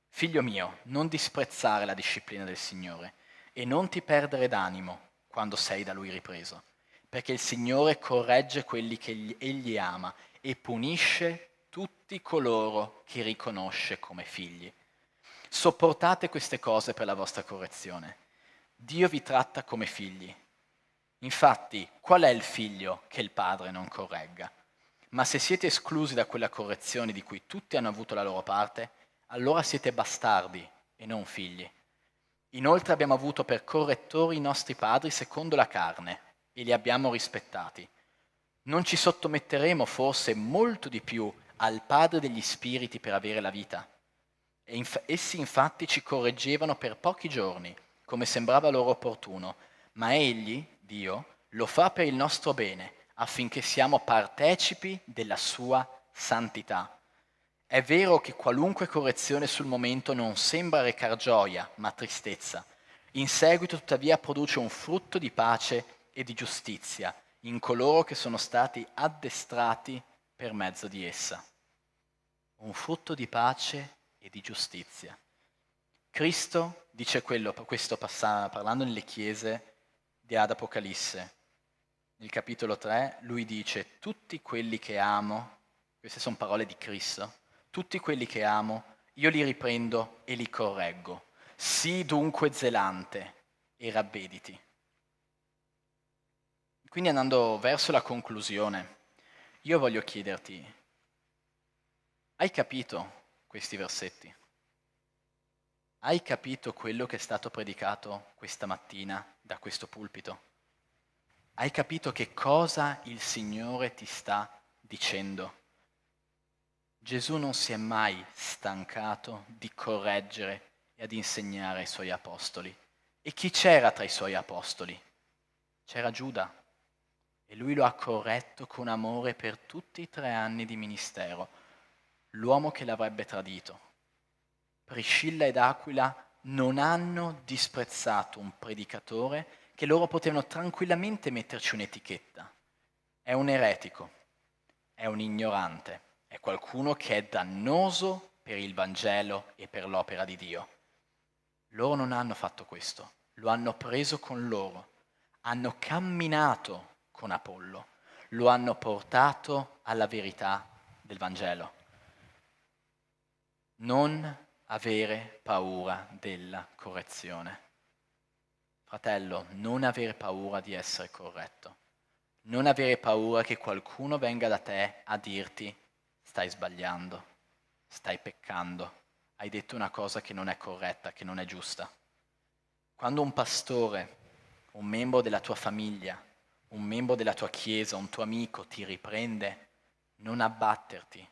F: Figlio mio, non disprezzare la disciplina del Signore e non ti perdere d'animo quando sei da Lui ripreso, perché il Signore corregge quelli che Egli ama e punisce tutti coloro che riconosce come figli. Sopportate queste cose per la vostra correzione. Dio vi tratta come figli. Infatti, qual è il figlio che il padre non corregga? Ma se siete esclusi da quella correzione di cui tutti hanno avuto la loro parte, allora siete bastardi e non figli. Inoltre abbiamo avuto per correttori i nostri padri secondo la carne e li abbiamo rispettati. Non ci sottometteremo forse molto di più al Padre degli Spiriti per avere la vita? Essi infatti ci correggevano per pochi giorni, come sembrava loro opportuno, ma Egli, Dio, lo fa per il nostro bene, affinché siamo partecipi della sua santità. È vero che qualunque correzione sul momento non sembra recar gioia, ma tristezza. In seguito tuttavia produce un frutto di pace e di giustizia in coloro che sono stati addestrati per mezzo di essa. Un frutto di pace e di giustizia. Cristo dice questo parlando nelle chiese ad Apocalisse. Nel capitolo 3 lui dice: tutti quelli che amo, queste sono parole di Cristo, tutti quelli che amo io li riprendo e li correggo. Sii dunque zelante e ravvediti. Quindi andando verso la conclusione, io voglio chiederti: hai capito questi versetti? Hai capito quello che è stato predicato questa mattina da questo pulpito? Hai capito che cosa il Signore ti sta dicendo? Gesù non si è mai stancato di correggere e ad insegnare ai suoi apostoli. E chi c'era tra i suoi apostoli? C'era Giuda. E lui lo ha corretto con amore per tutti i 3 anni di ministero, l'uomo che l'avrebbe tradito. Priscilla ed Aquila non hanno disprezzato un predicatore che loro potevano tranquillamente metterci un'etichetta. È un eretico, è un ignorante, è qualcuno che è dannoso per il Vangelo e per l'opera di Dio. Loro non hanno fatto questo, lo hanno preso con loro, hanno camminato con Apollo, lo hanno portato alla verità del Vangelo. Non avere paura della correzione. Fratello, non avere paura di essere corretto. Non avere paura che qualcuno venga da te a dirti: stai sbagliando, stai peccando, hai detto una cosa che non è corretta, che non è giusta. Quando un pastore, un membro della tua famiglia, un membro della tua chiesa, un tuo amico ti riprende, non abbatterti,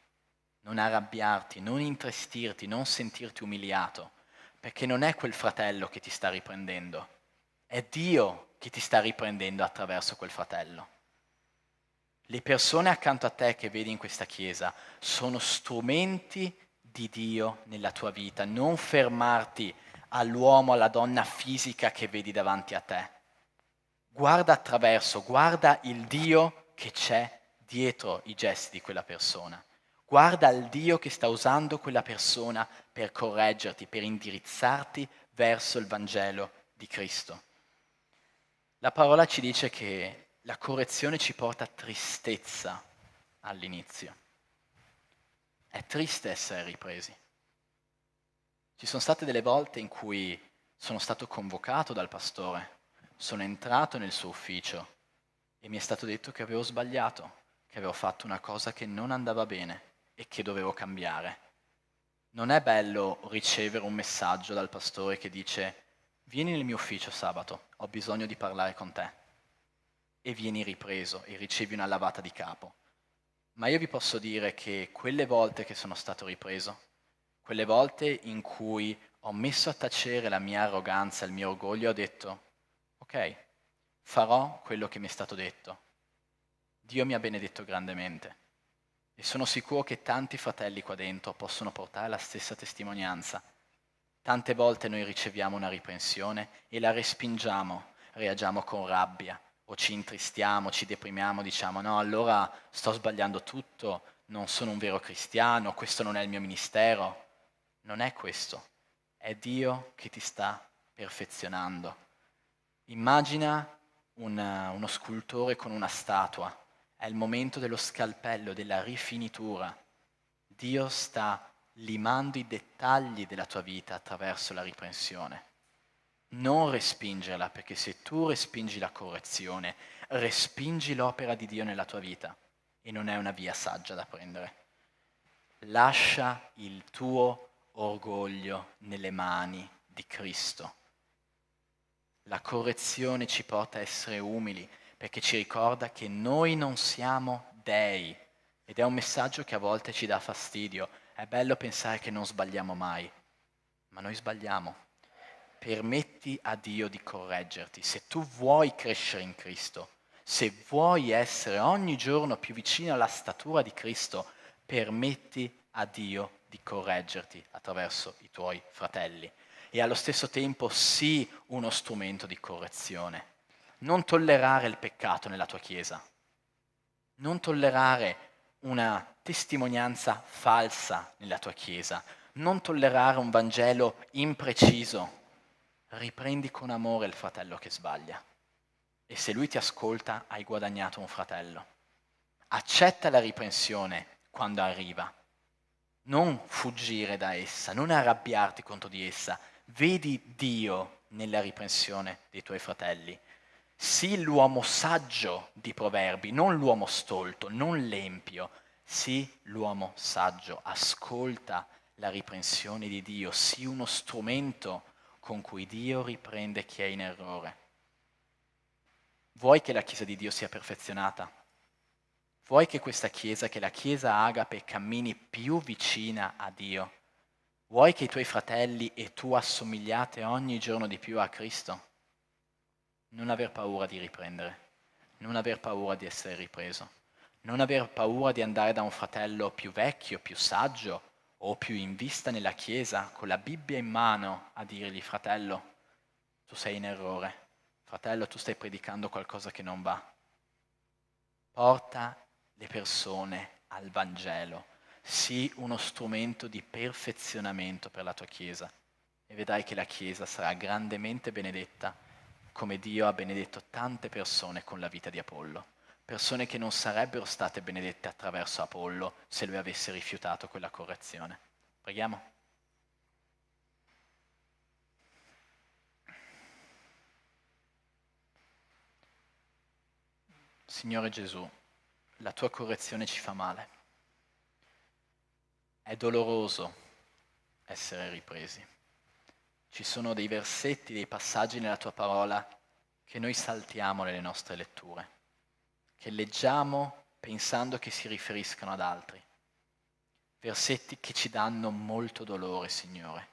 F: non arrabbiarti, non intristirti, non sentirti umiliato, perché non è quel fratello che ti sta riprendendo, è Dio che ti sta riprendendo attraverso quel fratello. Le persone accanto a te che vedi in questa chiesa sono strumenti di Dio nella tua vita. Non fermarti all'uomo, alla donna fisica che vedi davanti a te. Guarda attraverso, guarda il Dio che c'è dietro i gesti di quella persona. Guarda il Dio che sta usando quella persona per correggerti, per indirizzarti verso il Vangelo di Cristo. La parola ci dice che la correzione ci porta tristezza all'inizio. È triste essere ripresi. Ci sono state delle volte in cui sono stato convocato dal pastore, sono entrato nel suo ufficio e mi è stato detto che avevo sbagliato, che avevo fatto una cosa che non andava bene e che dovevo cambiare. Non è bello ricevere un messaggio dal pastore che dice: vieni nel mio ufficio sabato, ho bisogno di parlare con te. E vieni ripreso e ricevi una lavata di capo. Ma io vi posso dire che quelle volte che sono stato ripreso, quelle volte in cui ho messo a tacere la mia arroganza, il mio orgoglio, ho detto: ok, farò quello che mi è stato detto. Dio mi ha benedetto grandemente e sono sicuro che tanti fratelli qua dentro possono portare la stessa testimonianza. Tante volte noi riceviamo una riprensione e la respingiamo, reagiamo con rabbia o ci intristiamo, ci deprimiamo, diciamo: no, allora sto sbagliando tutto, non sono un vero cristiano, questo non è il mio ministero. Non è questo, è Dio che ti sta perfezionando. Immagina uno scultore con una statua, è il momento dello scalpello, della rifinitura. Dio sta limando i dettagli della tua vita attraverso la riprensione. Non respingerla, perché se tu respingi la correzione, respingi l'opera di Dio nella tua vita e non è una via saggia da prendere. Lascia il tuo orgoglio nelle mani di Cristo. La correzione ci porta a essere umili, perché ci ricorda che noi non siamo dei, ed è un messaggio che a volte ci dà fastidio. È bello pensare che non sbagliamo mai, ma noi sbagliamo. Permetti a Dio di correggerti. Se tu vuoi crescere in Cristo, se vuoi essere ogni giorno più vicino alla statura di Cristo, permetti a Dio di correggerti attraverso i tuoi fratelli. E allo stesso tempo sii uno strumento di correzione. Non tollerare il peccato nella tua Chiesa. Non tollerare una testimonianza falsa nella tua Chiesa. Non tollerare un Vangelo impreciso. Riprendi con amore il fratello che sbaglia. E se lui ti ascolta, hai guadagnato un fratello. Accetta la riprensione quando arriva. Non fuggire da essa, non arrabbiarti contro di essa. Vedi Dio nella riprensione dei tuoi fratelli. Sii l'uomo saggio di Proverbi, non l'uomo stolto, non l'empio. Sii l'uomo saggio, ascolta la riprensione di Dio, sii uno strumento con cui Dio riprende chi è in errore. Vuoi che la Chiesa di Dio sia perfezionata? Vuoi che questa Chiesa, che la Chiesa Agape, cammini più vicina a Dio? Vuoi che i tuoi fratelli e tu assomigliate ogni giorno di più a Cristo? Non aver paura di riprendere, non aver paura di essere ripreso, non aver paura di andare da un fratello più vecchio, più saggio o più in vista nella Chiesa, con la Bibbia in mano, a dirgli: fratello, tu sei in errore, fratello, tu stai predicando qualcosa che non va. Porta le persone al Vangelo. Sii uno strumento di perfezionamento per la tua Chiesa e vedrai che la Chiesa sarà grandemente benedetta, come Dio ha benedetto tante persone con la vita di Apollo, persone che non sarebbero state benedette attraverso Apollo se lui avesse rifiutato quella correzione. Preghiamo. Signore Gesù, la tua correzione ci fa male. È doloroso essere ripresi. Ci sono dei versetti, dei passaggi nella tua parola che noi saltiamo nelle nostre letture, che leggiamo pensando che si riferiscano ad altri. Versetti che ci danno molto dolore, Signore.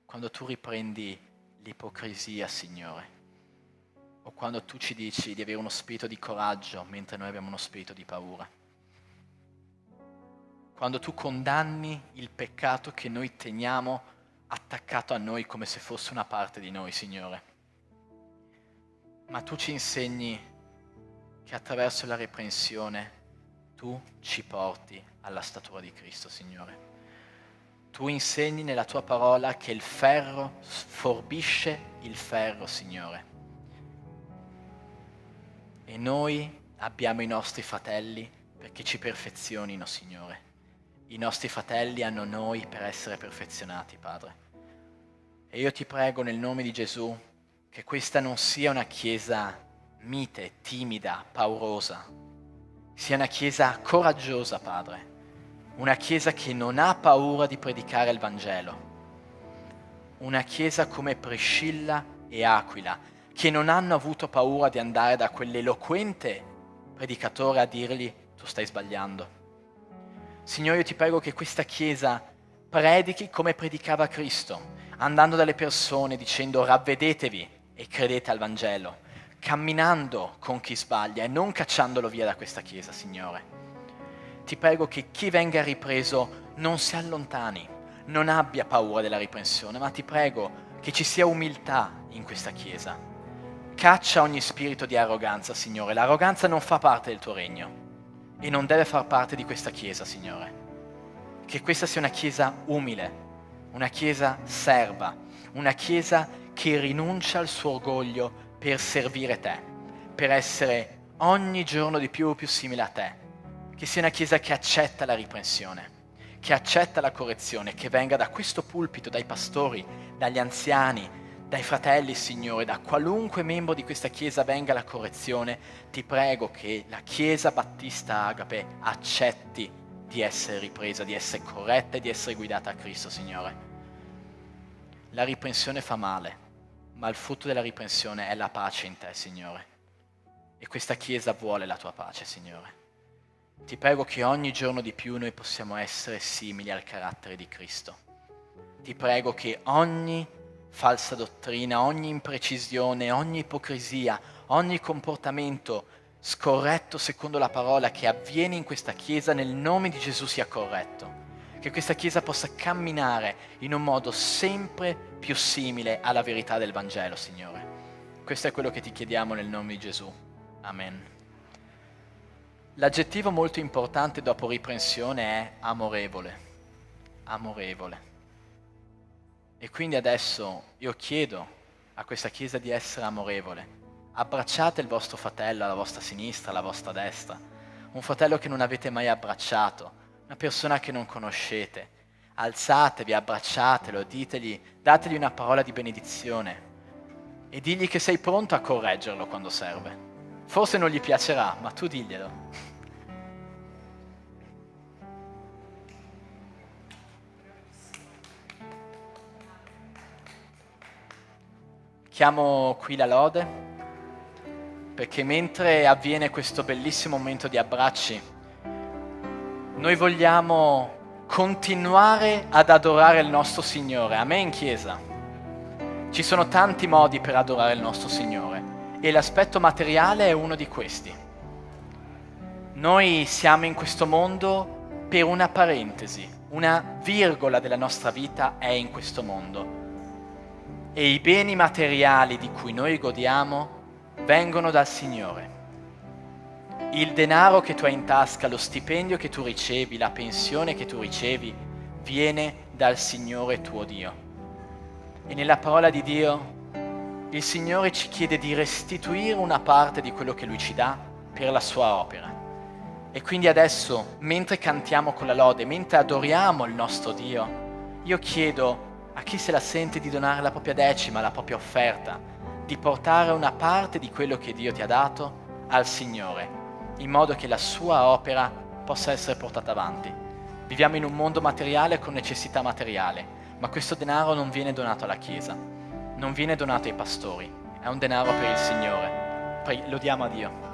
F: Quando tu riprendi l'ipocrisia, Signore, o quando tu ci dici di avere uno spirito di coraggio mentre noi abbiamo uno spirito di paura. Quando tu condanni il peccato che noi teniamo attaccato a noi come se fosse una parte di noi, Signore. Ma tu ci insegni che attraverso la reprensione tu ci porti alla statura di Cristo, Signore. Tu insegni nella tua parola che il ferro forbisce il ferro, Signore. E noi abbiamo i nostri fratelli perché ci perfezionino, Signore. I nostri fratelli hanno noi per essere perfezionati, Padre. E io ti prego nel nome di Gesù che questa non sia una chiesa mite, timida, paurosa. Sia una chiesa coraggiosa, Padre. Una chiesa che non ha paura di predicare il Vangelo. Una chiesa come Priscilla e Aquila, che non hanno avuto paura di andare da quell'eloquente predicatore a dirgli: tu stai sbagliando. Signore, io ti prego che questa Chiesa predichi come predicava Cristo, andando dalle persone dicendo: ravvedetevi e credete al Vangelo, camminando con chi sbaglia e non cacciandolo via da questa Chiesa, Signore. Ti prego che chi venga ripreso non si allontani, non abbia paura della riprensione, ma ti prego che ci sia umiltà in questa Chiesa. Caccia ogni spirito di arroganza, Signore. L'arroganza non fa parte del tuo regno e non deve far parte di questa Chiesa, Signore. Che questa sia una Chiesa umile, una Chiesa serva, una Chiesa che rinuncia al suo orgoglio per servire te, per essere ogni giorno di più simile a te. Che sia una Chiesa che accetta la riprensione, che accetta la correzione, che venga da questo pulpito, dai pastori, dagli anziani, dai fratelli, Signore, da qualunque membro di questa Chiesa venga la correzione, ti prego che la Chiesa Battista Agape accetti di essere ripresa, di essere corretta e di essere guidata a Cristo, Signore. La riprensione fa male, ma il frutto della riprensione è la pace in te, Signore. E questa Chiesa vuole la tua pace, Signore. Ti prego che ogni giorno di più noi possiamo essere simili al carattere di Cristo. Ti prego che ogni falsa dottrina, ogni imprecisione, ogni ipocrisia, ogni comportamento scorretto secondo la parola che avviene in questa Chiesa nel nome di Gesù sia corretto. Che questa Chiesa possa camminare in un modo sempre più simile alla verità del Vangelo, Signore. Questo è quello che ti chiediamo nel nome di Gesù. Amen. L'aggettivo molto importante dopo riprensione è amorevole. Amorevole. E quindi adesso io chiedo a questa Chiesa di essere amorevole. Abbracciate il vostro fratello alla vostra sinistra, alla vostra destra, un fratello che non avete mai abbracciato, una persona che non conoscete. Alzatevi, abbracciatelo, dategli una parola di benedizione e digli che sei pronto a correggerlo quando serve. Forse non gli piacerà, ma tu diglielo. Chiamo qui la lode, perché mentre avviene questo bellissimo momento di abbracci, noi vogliamo continuare ad adorare il nostro Signore. Amen, Chiesa. Ci sono tanti modi per adorare il nostro Signore e l'aspetto materiale è uno di questi. Noi siamo in questo mondo per una parentesi, una virgola della nostra vita è in questo mondo. E i beni materiali di cui noi godiamo vengono dal Signore. Il denaro che tu hai in tasca, lo stipendio che tu ricevi, la pensione che tu ricevi, viene dal Signore tuo Dio. E nella parola di Dio, il Signore ci chiede di restituire una parte di quello che Lui ci dà per la sua opera. E quindi adesso, mentre cantiamo con la lode, mentre adoriamo il nostro Dio, io chiedo a chi se la sente di donare la propria decima, la propria offerta, di portare una parte di quello che Dio ti ha dato al Signore, in modo che la sua opera possa essere portata avanti. Viviamo in un mondo materiale con necessità materiale, ma questo denaro non viene donato alla Chiesa, non viene donato ai pastori, è un denaro per il Signore. Lodiamo a Dio.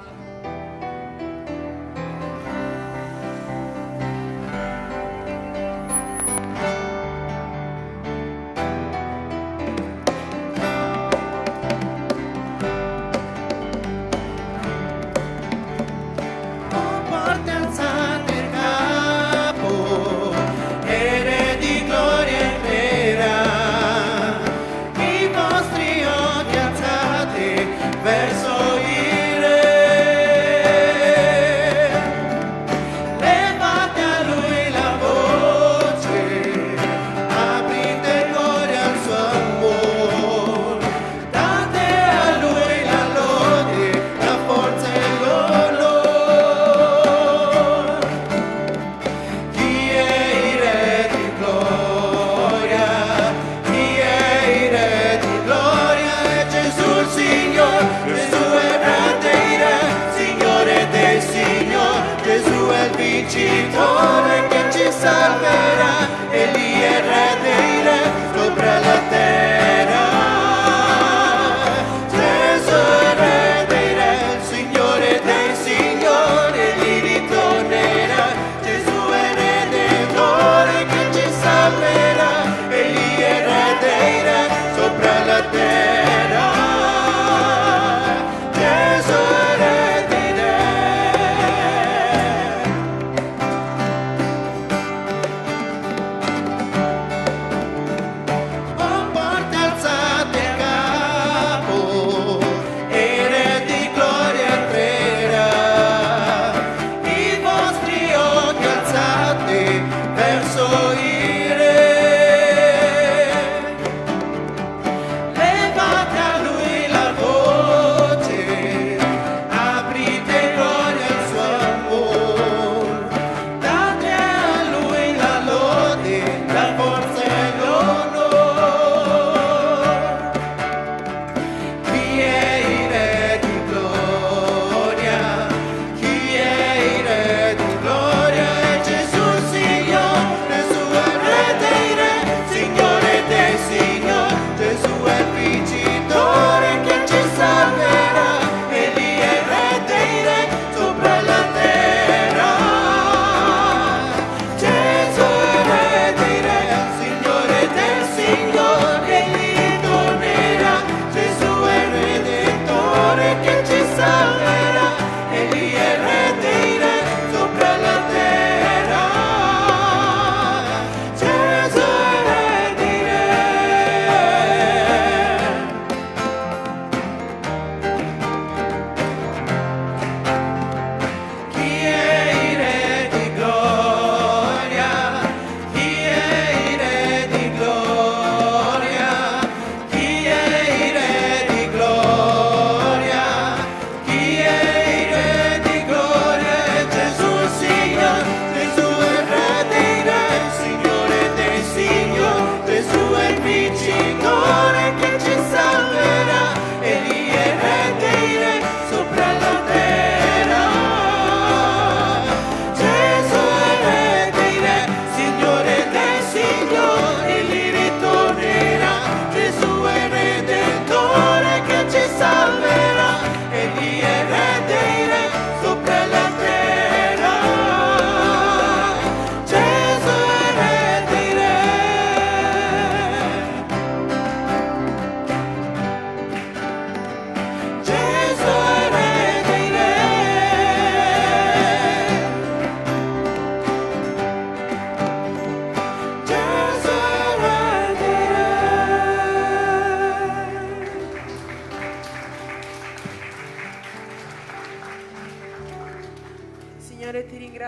C: Verso il Re.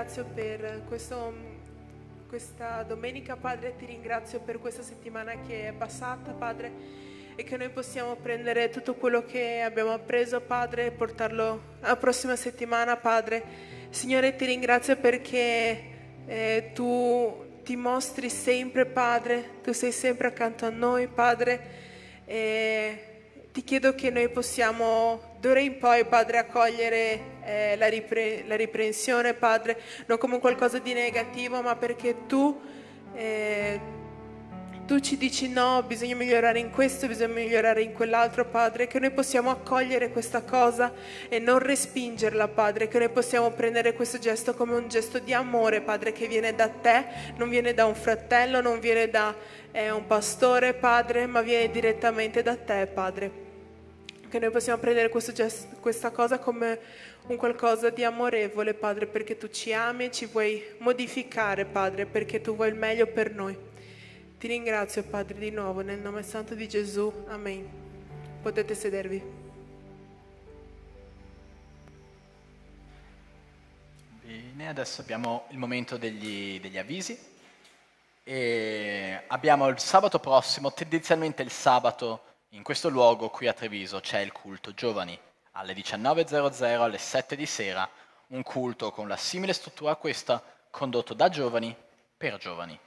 D: ringrazio per questa domenica, Padre, ti ringrazio per questa settimana che è passata, Padre, e che noi possiamo prendere tutto quello che abbiamo appreso, Padre, e portarlo alla prossima settimana, Padre. Signore, ti ringrazio perché tu ti mostri sempre, Padre, tu sei sempre accanto a noi, Padre, e ti chiedo che noi possiamo d'ora in poi, Padre, accogliere la riprensione, Padre, non come qualcosa di negativo, ma perché tu ci dici no, bisogna migliorare in questo, bisogna migliorare in quell'altro, Padre, che noi possiamo accogliere questa cosa e non respingerla, Padre, che noi possiamo prendere questo gesto come un gesto di amore, Padre, che viene da te, non viene da un fratello, non viene da un pastore, Padre, ma viene direttamente da te, Padre. Che noi possiamo prendere questo gesto, questa cosa come un qualcosa di amorevole, Padre, perché tu ci ami e ci vuoi modificare, Padre, perché tu vuoi il meglio per noi. Ti ringrazio, Padre, di nuovo, nel nome santo di Gesù. Amen. Potete sedervi.
F: Bene, adesso abbiamo il momento degli avvisi. E abbiamo il sabato prossimo, tendenzialmente il sabato, in questo luogo qui a Treviso c'è il culto giovani alle 19.00, alle 7 di sera, un culto con la simile struttura a questa, condotto da giovani per giovani.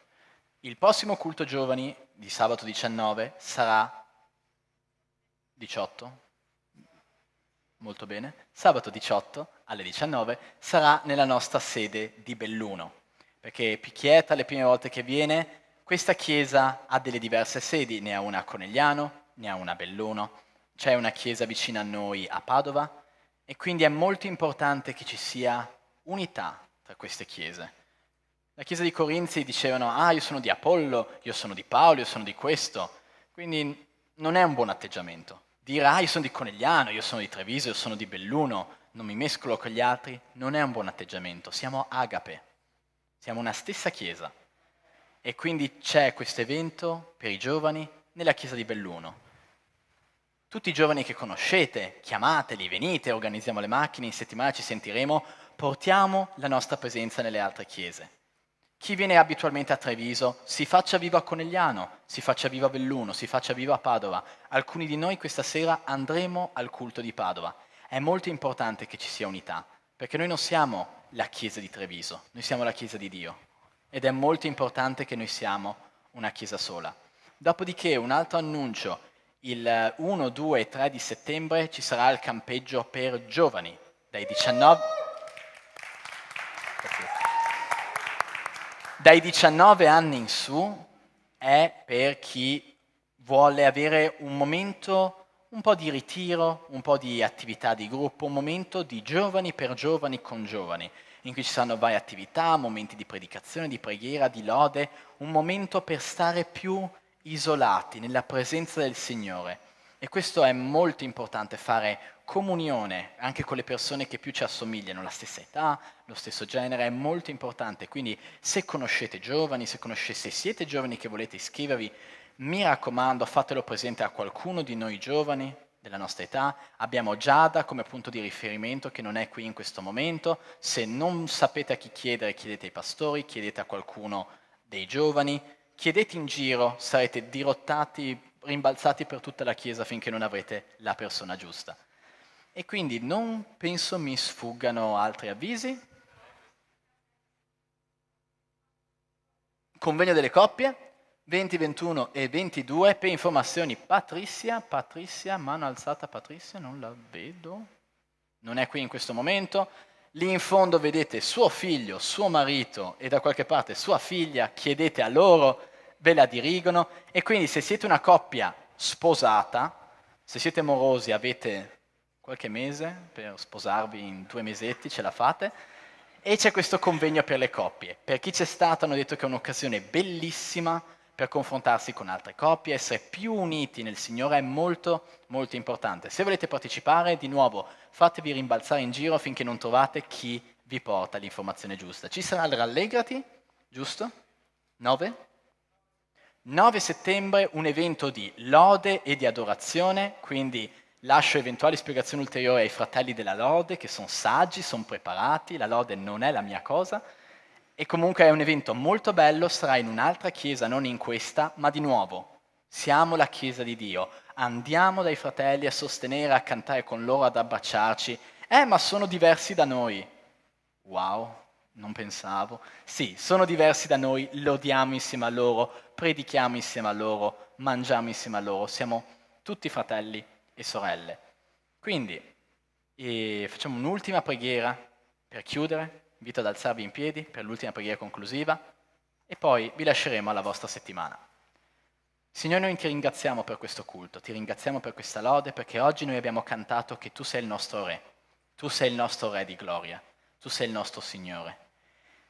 F: Il prossimo culto giovani di sabato 19 sarà 18, molto bene, sabato 18 alle 19 sarà nella nostra sede di Belluno, perché Picchietta le prime volte che viene, questa chiesa ha delle diverse sedi, ne ha una a Conegliano, ne ha una a Belluno, c'è una chiesa vicina a noi a Padova e quindi è molto importante che ci sia unità tra queste chiese. La chiesa di Corinzi dicevano, io sono di Apollo, io sono di Paolo, io sono di questo, quindi non è un buon atteggiamento. Dire, io sono di Conegliano, io sono di Treviso, io sono di Belluno, non mi mescolo con gli altri, non è un buon atteggiamento, siamo agape, siamo una stessa chiesa. E quindi c'è questo evento per i giovani nella chiesa di Belluno. Tutti i giovani che conoscete, chiamateli, venite, organizziamo le macchine, in settimana ci sentiremo, portiamo la nostra presenza nelle altre chiese. Chi viene abitualmente a Treviso si faccia vivo a Conegliano, si faccia vivo a Belluno, si faccia vivo a Padova. Alcuni di noi questa sera andremo al culto di Padova. È molto importante che ci sia unità, perché noi non siamo la chiesa di Treviso, noi siamo la chiesa di Dio. Ed è molto importante che noi siamo una chiesa sola. Dopodiché un altro annuncio, il 1, 2 e 3 di settembre ci sarà il campeggio per giovani, dai 19 anni in su, è per chi vuole avere un momento, un po' di ritiro, un po' di attività di gruppo, un momento di giovani per giovani con giovani, in cui ci saranno varie attività, momenti di predicazione, di preghiera, di lode, un momento per stare più isolati nella presenza del Signore. E questo è molto importante, fare comunione anche con le persone che più ci assomigliano, la stessa età, lo stesso genere, è molto importante. Quindi se conoscete giovani, se siete giovani che volete iscrivervi, mi raccomando, fatelo presente a qualcuno di noi giovani della nostra età. Abbiamo Giada come punto di riferimento che non è qui in questo momento. Se non sapete a chi chiedere, chiedete ai pastori, chiedete a qualcuno dei giovani, chiedete in giro, sarete dirottati, rimbalzati per tutta la chiesa finché non avrete la persona giusta. E quindi non penso mi sfuggano altri avvisi. Convegno delle coppie, 20, 21 e 22, per informazioni Patrizia, mano alzata Patrizia, non la vedo, non è qui in questo momento. Lì in fondo vedete suo figlio, suo marito e da qualche parte sua figlia, chiedete a loro, ve la dirigono. E quindi se siete una coppia sposata, se siete morosi, avete qualche mese per sposarvi, in 2 mesetti ce la fate, e c'è questo convegno per le coppie. Per chi c'è stato hanno detto che è un'occasione bellissima per confrontarsi con altre coppie, essere più uniti nel Signore è molto molto importante. Se volete partecipare, di nuovo, fatevi rimbalzare in giro finché non trovate chi vi porta l'informazione giusta. Ci sarà il Rallegrati, giusto? 9 settembre, un evento di lode e di adorazione, quindi lascio eventuali spiegazioni ulteriori ai fratelli della Lode, che sono saggi, sono preparati, la Lode non è la mia cosa, e comunque è un evento molto bello, sarà in un'altra chiesa, non in questa, ma di nuovo, siamo la chiesa di Dio, andiamo dai fratelli a sostenere, a cantare con loro, ad abbracciarci, ma sono diversi da noi. Wow, non pensavo. Sì, sono diversi da noi, lodiamo insieme a loro, predichiamo insieme a loro, mangiamo insieme a loro, siamo tutti fratelli e sorelle. Quindi facciamo un'ultima preghiera per chiudere, invito ad alzarvi in piedi per l'ultima preghiera conclusiva e poi vi lasceremo alla vostra settimana. Signore, noi ti ringraziamo per questo culto, ti ringraziamo per questa lode, perché oggi noi abbiamo cantato che tu sei il nostro Re, tu sei il nostro Re di gloria, tu sei il nostro Signore.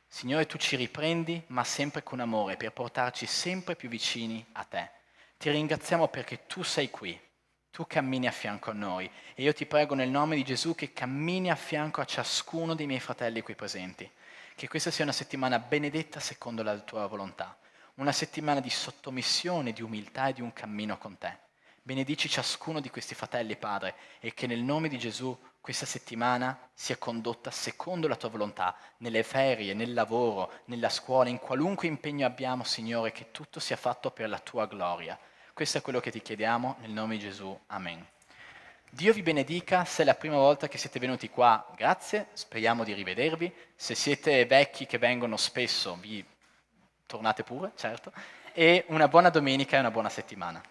F: Signore, tu ci riprendi, ma sempre con amore, per portarci sempre più vicini a te. Ti ringraziamo perché tu sei qui, tu cammini a fianco a noi, e io ti prego nel nome di Gesù che cammini a fianco a ciascuno dei miei fratelli qui presenti, che questa sia una settimana benedetta secondo la tua volontà, una settimana di sottomissione, di umiltà e di un cammino con te. Benedici ciascuno di questi fratelli, Padre, e che nel nome di Gesù questa settimana sia condotta secondo la tua volontà, nelle ferie, nel lavoro, nella scuola, in qualunque impegno abbiamo, Signore, che tutto sia fatto per la tua gloria. Questo è quello che ti chiediamo, nel nome di Gesù. Amen. Dio vi benedica. Se è la prima volta che siete venuti qua, grazie, speriamo di rivedervi. Se siete vecchi che vengono spesso, vi tornate pure, certo. E una buona domenica e una buona settimana.